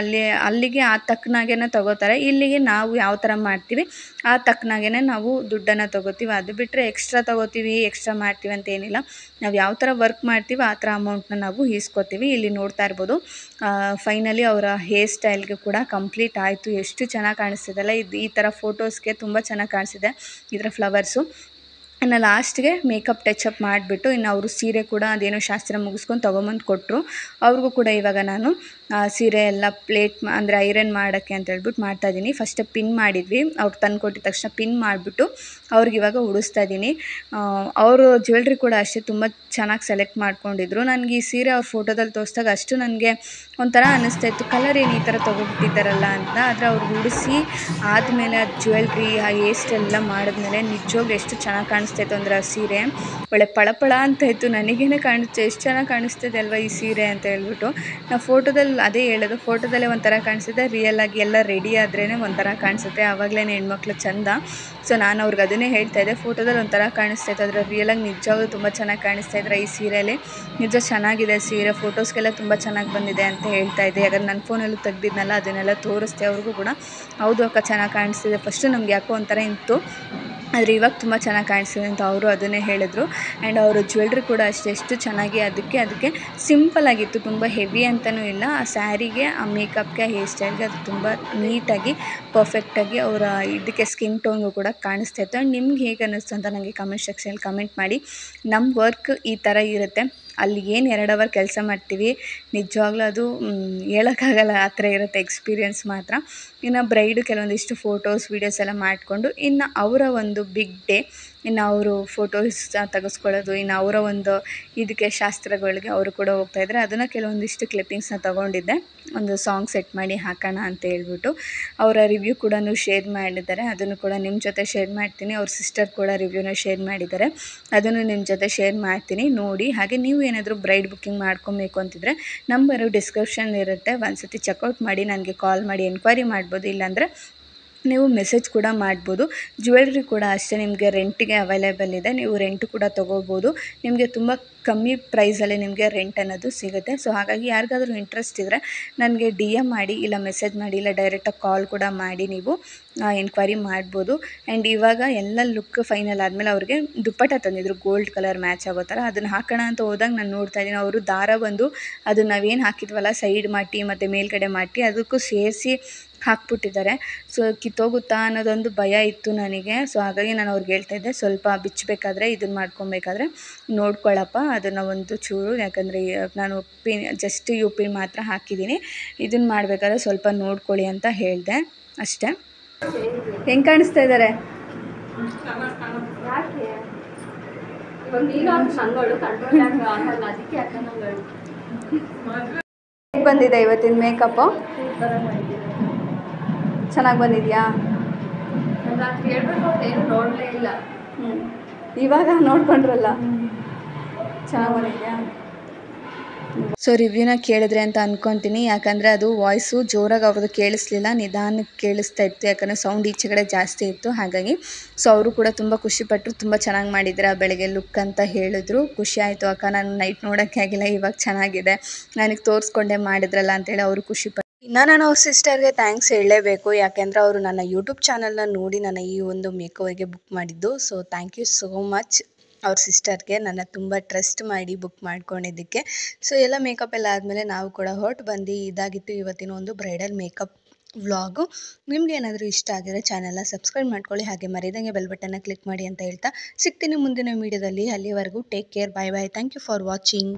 Speaker 2: ಅಲ್ಲಿಗೆ ಆ ತಕ್ಕನಾಗೇ ತಗೋತಾರೆ. ಇಲ್ಲಿಗೆ ನಾವು ಯಾವ ಥರ ಮಾಡ್ತೀವಿ ಆ ತಕ್ಕನಾಗೇ ನಾವು ದುಡ್ಡನ್ನು ತೊಗೋತೀವಿ. ಅದು ಬಿಟ್ಟರೆ ಎಕ್ಸ್ಟ್ರಾ ತೊಗೋತೀವಿ, ಎಕ್ಸ್ಟ್ರಾ ಮಾಡ್ತೀವಿ ಅಂತ ಏನಿಲ್ಲ. ನಾವು ಯಾವ ಥರ ವರ್ಕ್ ಮಾಡ್ತೀವಿ ಆ ಥರ ಅಮೌಂಟನ್ನ ನಾವು ಈಸ್ಕೊತೀವಿ. ಇಲ್ಲಿ ನೋಡ್ತಾ ಇರ್ಬೋದು ಫೈನಲಿ ಅವರ ಹೇರ್ ಸ್ಟೈಲ್ಗೆ ಕೂಡ ಕಂಪ್ಲೀಟ್ ಆಯಿತು. ಎಷ್ಟು ಚೆನ್ನಾಗಿ ಕಾಣಿಸ್ತಿದೆಲ್ಲ ಈ ಥರ ಫೋಟೋಸ್ಗೆ ತುಂಬ ಚೆನ್ನಾಗಿ ಕಾಣಿಸಿದೆ ಇದರ ಫ್ಲವರ್ಸು. ಇನ್ನು ಲಾಸ್ಟ್ಗೆ ಮೇಕಪ್ ಟಚಪ್ ಮಾಡಿಬಿಟ್ಟು ಇನ್ನು ಅವರು ಸೀರೆ ಕೂಡ ಅದೇನೋ ಶಾಸ್ತ್ರ ಮುಗಿಸ್ಕೊಂಡು ತೊಗೊಂಬಂದು ಕೊಟ್ಟರು. ಅವ್ರಿಗೂ ಕೂಡ ಇವಾಗ ನಾನು ಸೀರೆ ಎಲ್ಲ ಪ್ಲೇಟ್ ಅಂದರೆ ಐರನ್ ಮಾಡೋಕ್ಕೆ ಅಂತ ಹೇಳ್ಬಿಟ್ಟು ಮಾಡ್ತಾಯಿದ್ದೀನಿ. ಫಸ್ಟ್ ಪಿನ್ ಮಾಡಿದ್ವಿ, ಅವ್ರು ತಂದು ಕೊಟ್ಟಿದ ತಕ್ಷಣ ಪಿನ್ ಮಾಡಿಬಿಟ್ಟು ಅವ್ರಿಗೆ ಇವಾಗ ಉಡಿಸ್ತಾ ಇದ್ದೀನಿ. ಅವರು ಜ್ಯುವೆಲ್ರಿ ಕೂಡ ಅಷ್ಟೇ ತುಂಬ ಚೆನ್ನಾಗಿ ಸೆಲೆಕ್ಟ್ ಮಾಡ್ಕೊಂಡಿದ್ರು. ನನಗೆ ಈ ಸೀರೆ ಅವ್ರ ಫೋಟೋದಲ್ಲಿ ತೋರಿಸಿದಾಗ ಅಷ್ಟು ನನಗೆ ಒಂಥರ ಅನ್ನಿಸ್ತಾ ಇತ್ತು, ಕಲರ್ ಏನು ಈ ಥರ ತೊಗೊಬಿಟ್ಟಿದ್ದಾರಲ್ಲ ಅಂತ. ಆದರೆ ಅವ್ರು ಉಡಿಸಿ ಆದಮೇಲೆ ಅದು ಜ್ಯುವೆಲ್ರಿ ಆ ಹೇಸ್ಟ್ ಎಲ್ಲ ಮಾಡಿದ್ಮೇಲೆ ನಿಜವಾಗ್ಲೂ ಎಷ್ಟು ಚೆನ್ನಾಗಿ ಕಾಣಿಸ್ತಾಯಿತ್ತು ಅಂದರೆ ಆ ಸೀರೆ ಒಳ್ಳೆ ಪಳಪಳ ಅಂತ ಇತ್ತು. ನನಗೇನೆ ಕಾಣಿಸ್ತು ಎಷ್ಟು ಚೆನ್ನಾಗಿ ಕಾಣಿಸ್ತಿದೆ ಅಲ್ವಾ ಈ ಸೀರೆ ಅಂತ ಹೇಳ್ಬಿಟ್ಟು. ನಾವು ಫೋಟೋದಲ್ಲಿ ಅದೇ ಹೇಳೋದು, ಫೋಟೋದಲ್ಲೇ ಒಂಥರ ಕಾಣಿಸುತ್ತೆ, ರಿಯಲಾಗಿ ಎಲ್ಲ ರೆಡಿ ಆದ್ರೇ ಒಂಥರ ಕಾಣಿಸುತ್ತೆ, ಆವಾಗಲೇ ಹೆಣ್ಮಕ್ಳು ಚಂದ. ಸೊ ನಾನು ಅವ್ರಿಗೆ ಅದನ್ನೇ ಹೇಳ್ತಾಯಿದ್ದೆ, ಫೋಟೋದಲ್ಲಿ ಒಂಥರ ಕಾಣಿಸ್ತಾಯಿತ್ತು, ಆದರೆ ರಿಯಲಾಗಿ ನಿಜವಾಗ್ಲೂ ತುಂಬ ಚೆನ್ನಾಗಿ ಕಾಣಿಸ್ತಾಯಿದ್ರೆ ಈ ಸೀರೆಯಲ್ಲಿ. ನಿಜ ಚೆನ್ನಾಗಿದೆ ಸೀರೆ, ಫೋಟೋಸ್ಗೆಲ್ಲ ತುಂಬ ಚೆನ್ನಾಗಿ ಬಂದಿದೆ ಅಂತ ಹೇಳ್ತಾಯಿದ್ದೆ. ಯಾಕಂದ್ರೆ ನನ್ನ ಫೋನಲ್ಲೂ ತೆಗ್ದಿದ್ನಲ್ಲ ಅದನ್ನೆಲ್ಲ ತೋರಿಸ್ದೆ ಅವ್ರಿಗೂ ಕೂಡ. ಹೌದು ಅಕ್ಕ ಚೆನ್ನಾಗಿ ಕಾಣಿಸ್ತಿದೆ, ಫಸ್ಟು ನಮ್ಗೆ ಯಾಕೋ ಒಂಥರ ಇತ್ತು, ಆದರೆ ಇವಾಗ ತುಂಬ ಚೆನ್ನಾಗಿ ಕಾಣಿಸ್ತಿದೆ ಅಂತ ಅವರು ಅದನ್ನೇ ಹೇಳಿದ್ರು. ಆ್ಯಂಡ್ ಅವರು ಜ್ಯುವೆಲ್ರಿ ಕೂಡ ಅಷ್ಟೇ ಎಷ್ಟು ಚೆನ್ನಾಗಿ ಅದಕ್ಕೆ ಸಿಂಪಲಾಗಿತ್ತು, ತುಂಬ ಹೆವಿ ಅಂತಲೂ ಇಲ್ಲ. ಆ ಸ್ಯಾರಿಗೆ ಆ ಮೇಕಪ್ಗೆ ಆ ಹೇರ್ ಸ್ಟೈಲ್ಗೆ ಅದು ತುಂಬ ನೀಟಾಗಿ ಪರ್ಫೆಕ್ಟಾಗಿ ಅವರ ಇದಕ್ಕೆ ಸ್ಕಿನ್ ಟೋನ್ಗೂ ಕೂಡ ಕಾಣಿಸ್ತಾ ಇತ್ತು. ಆ್ಯಂಡ್ ನಿಮ್ಗೆ ಹೇಗೆ ಅನ್ನಿಸ್ತು ಅಂತ ನನಗೆ ಕಮೆಂಟ್ ಸೆಕ್ಷನಲ್ಲಿ ಕಮೆಂಟ್ ಮಾಡಿ. ನಮ್ಮ ವರ್ಕ್ ಈ ಥರ ಇರುತ್ತೆ, ಅಲ್ಲಿ ಏನು 2 ಅವರ್ ಕೆಲಸ ಮಾಡ್ತೀವಿ ನಿಜವಾಗ್ಲೂ ಅದು ಹೇಳೋಕ್ಕಾಗಲ್ಲ, ಆ ಥರ ಇರುತ್ತೆ ಎಕ್ಸ್ಪೀರಿಯೆನ್ಸ್ ಮಾತ್ರ. ಇನ್ನು ಬ್ರೈಡು ಕೆಲವೊಂದಿಷ್ಟು ಫೋಟೋಸ್ ವೀಡಿಯೋಸ್ ಎಲ್ಲ ಮಾಡಿಕೊಂಡು ಇನ್ನು ಅವರ ಒಂದು ಬಿಗ್ ಡೇ, ಇನ್ನು ಅವರು ಫೋಟೋಸ್ ತೆಗೆಸ್ಕೊಳ್ಳೋದು, ಇನ್ನು ಅವರ ಒಂದು ಇದಕ್ಕೆ ಶಾಸ್ತ್ರಗಳಿಗೆ ಅವರು ಕೂಡ ಹೋಗ್ತಾಯಿದ್ರೆ ಅದನ್ನು ಕೆಲವೊಂದಿಷ್ಟು ಕ್ಲಿಪ್ಪಿಂಗ್ಸ್ನ ತೊಗೊಂಡಿದ್ದೆ, ಒಂದು ಸಾಂಗ್ ಸೆಟ್ ಮಾಡಿ ಹಾಕೋಣ ಅಂತ ಹೇಳ್ಬಿಟ್ಟು. ಅವರ ರಿವ್ಯೂ ಕೂಡ ಶೇರ್ ಮಾಡಿದ್ದಾರೆ, ಅದನ್ನು ಕೂಡ ನಿಮ್ಮ ಜೊತೆ ಶೇರ್ ಮಾಡ್ತೀನಿ. ಅವ್ರ ಸಿಸ್ಟರ್ ಕೂಡ ರಿವ್ಯೂನ ಶೇರ್ ಮಾಡಿದ್ದಾರೆ, ಅದನ್ನು ನಿಮ್ಮ ಜೊತೆ ಶೇರ್ ಮಾಡ್ತೀನಿ ನೋಡಿ. ಹಾಗೆ ನೀವು ಏನಾದರೂ ಬ್ರೈಡ್ ಬುಕ್ಕಿಂಗ್ ಮಾಡ್ಕೊಬೇಕು ಅಂತಿದ್ರೆ ನಂಬರು ಡಿಸ್ಕ್ರಿಪ್ಷನ್ ಇರುತ್ತೆ, ಒಂದ್ಸತಿ ಚೆಕ್ಔಟ್ ಮಾಡಿ ನನಗೆ ಕಾಲ್ ಮಾಡಿ ಎನ್ಕ್ವೈರಿ ಮಾಡ್ಬೋದು, ಇಲ್ಲಾಂದರೆ ನೀವು ಮೆಸೇಜ್ ಕೂಡ ಮಾಡ್ಬೋದು. ಜ್ಯುವೆಲ್ರಿ ಕೂಡ ಅಷ್ಟೇ ನಿಮಗೆ ರೆಂಟಿಗೆ ಅವೈಲೇಬಲ್ ಇದೆ, ನೀವು ರೆಂಟ್ ಕೂಡ ತೊಗೋಬೋದು. ನಿಮಗೆ ತುಂಬ ಕಮ್ಮಿ ಪ್ರೈಸಲ್ಲಿ ನಿಮಗೆ ರೆಂಟ್ ಅನ್ನೋದು ಸಿಗುತ್ತೆ. ಸೊ ಹಾಗಾಗಿ ಯಾರಿಗಾದ್ರೂ ಇಂಟ್ರೆಸ್ಟ್ ಇದ್ದರೆ ನನಗೆ DM ಮಾಡಿ, ಇಲ್ಲ ಮೆಸೇಜ್ ಮಾಡಿ, ಇಲ್ಲ ಡೈರೆಕ್ಟಾಗಿ ಕಾಲ್ ಕೂಡ ಮಾಡಿ ನೀವು ಎನ್ಕ್ವೈರಿ ಮಾಡ್ಬೋದು. ಆ್ಯಂಡ್ ಇವಾಗ ಎಲ್ಲ ಲುಕ್ ಫೈನಲ್ ಆದಮೇಲೆ ಅವ್ರಿಗೆ ದುಪ್ಪಟ್ಟ ತಂದಿದ್ರು ಗೋಲ್ಡ್ ಕಲರ್ ಮ್ಯಾಚ್ ಆಗೋ ಥರ. ಅದನ್ನು ಹಾಕೋಣ ಅಂತ ಹೋದಾಗ ನಾನು ನೋಡ್ತಾ ಇದ್ದೀನಿ ಅವರು ದಾರ ಬಂದು ಅದು ನಾವೇನು ಹಾಕಿದ್ವಲ್ಲ ಸೈಡ್ ಮಾಟಿ ಮತ್ತು ಮೇಲ್ಗಡೆ ಮಾಟಿ ಅದಕ್ಕೂ ಸೇರಿಸಿ ಹಾಕ್ಬಿಟ್ಟಿದ್ದಾರೆ. ಸೊ ಕಿತ್ತೋಗುತ್ತಾ ಅನ್ನೋದೊಂದು ಭಯ ಇತ್ತು ನನಗೆ. ಸೊ ಹಾಗಾಗಿ ನಾನು ಅವ್ರಿಗೆ ಹೇಳ್ತಾಯಿದ್ದೆ, ಸ್ವಲ್ಪ ಬಿಚ್ಚಬೇಕಾದ್ರೆ ಇದನ್ನು ಮಾಡ್ಕೊಬೇಕಾದ್ರೆ ನೋಡ್ಕೊಳ್ಳಪ್ಪ ಅದನ್ನು ಒಂದು ಚೂರು, ಯಾಕಂದರೆ ನಾನು ಪಿನ್ ಜಸ್ಟ್ ಪಿನ್ ಮಾತ್ರ ಹಾಕಿದ್ದೀನಿ, ಇದನ್ನು ಮಾಡಬೇಕಾದ್ರೆ ಸ್ವಲ್ಪ ನೋಡ್ಕೊಳ್ಳಿ ಅಂತ ಹೇಳಿದೆ ಅಷ್ಟೇ. ಹೆಂಗೆ ಕಾಣಿಸ್ತಾ ಇದ್ದಾರೆ? ಬಂದಿದೆ ಇವತ್ತಿನ ಮೇಕಪ್ಪು ಚೆನ್ನಾಗಿ ಬಂದಿದೆಯಾ?
Speaker 1: ನೋಡಲೇ ಇಲ್ಲ,
Speaker 2: ಇವಾಗ ನೋಡ್ಕೊಂಡ್ರಲ್ಲ ಚೆನ್ನಾಗಿ ಬಂದಿದೆಯಾ? ಸೊ ರಿವ್ಯೂನ ಕೇಳಿದ್ರೆ ಅಂತ ಅಂದ್ಕೊತೀನಿ, ಯಾಕಂದರೆ ಅದು ವಾಯ್ಸು ಜೋರಾಗಿ ಅವ್ರದ್ದು ಕೇಳಿಸ್ಲಿಲ್ಲ, ನಿಧಾನಕ್ಕೆ ಕೇಳಿಸ್ತಾ ಇತ್ತು, ಯಾಕಂದರೆ ಸೌಂಡ್ ಈಚೆ ಕಡೆ ಜಾಸ್ತಿ ಇತ್ತು. ಹಾಗಾಗಿ ಸೊ ಅವರು ಕೂಡ ತುಂಬ ಖುಷಿಪಟ್ಟರು, ತುಂಬ ಚೆನ್ನಾಗಿ ಮಾಡಿದ್ದೀರಾ ಬೆಳಗ್ಗೆ ಲುಕ್ ಅಂತ ಹೇಳಿದ್ರು. ಖುಷಿ ಆಯಿತು ಅಕ್ಕ, ನಾನು ನೈಟ್ ನೋಡೋಕ್ಕೆ ಆಗಿಲ್ಲ, ಇವಾಗ ಚೆನ್ನಾಗಿದೆ, ನನಗೆ ತೋರಿಸ್ಕೊಂಡೆ ಮಾಡಿದ್ರಲ್ಲ ಅಂತೇಳಿ ಅವರು ಖುಷಿಪಟ್ಟರು. ಇನ್ನು ನಾನು ಅವ್ರ ಸಿಸ್ಟರ್ಗೆ ಥ್ಯಾಂಕ್ಸ್ ಹೇಳಲೇಬೇಕು, ಯಾಕೆಂದರೆ ಅವರು ನನ್ನ ಯೂಟ್ಯೂಬ್ ಚಾನಲ್ನ ನೋಡಿ ನನ್ನ ಈ ಒಂದು ಮೇಕೋವರ್ಗೆ ಬುಕ್ ಮಾಡಿದ್ದು. So thank you so much ಅವ್ರ ಸಿಸ್ಟರ್ಗೆ, ನನ್ನ ತುಂಬ ಟ್ರಸ್ಟ್ ಮಾಡಿ ಬುಕ್ ಮಾಡ್ಕೊಂಡಿದ್ದಕ್ಕೆ. ಸೊ ಎಲ್ಲ ಮೇಕಪ್ ಎಲ್ಲ ಆದಮೇಲೆ ನಾವು ಕೂಡ ಹೊರಟು ಬಂದು ಇದಾಗಿತ್ತು ಇವತ್ತಿನ ಒಂದು ಬ್ರೈಡಲ್ ಮೇಕಪ್ ವ್ಲಾಗು. ನಿಮ್ಗೆ ಏನಾದರೂ ಇಷ್ಟ ಆಗಿದ್ರೆ ಚಾನಲ್ನ ಸಬ್ಸ್ಕ್ರೈಬ್ ಮಾಡ್ಕೊಳ್ಳಿ, ಹಾಗೆ ಮರೆಯದಂಗೆ ಬೆಲ್ ಬಟನ್ನ ಕ್ಲಿಕ್ ಮಾಡಿ ಅಂತ ಹೇಳ್ತಾ ಸಿಗ್ತೀನಿ ಮುಂದಿನ ವೀಡಿಯೋದಲ್ಲಿ. ಅಲ್ಲಿವರೆಗೂ take care, bye bye. Thank you for watching.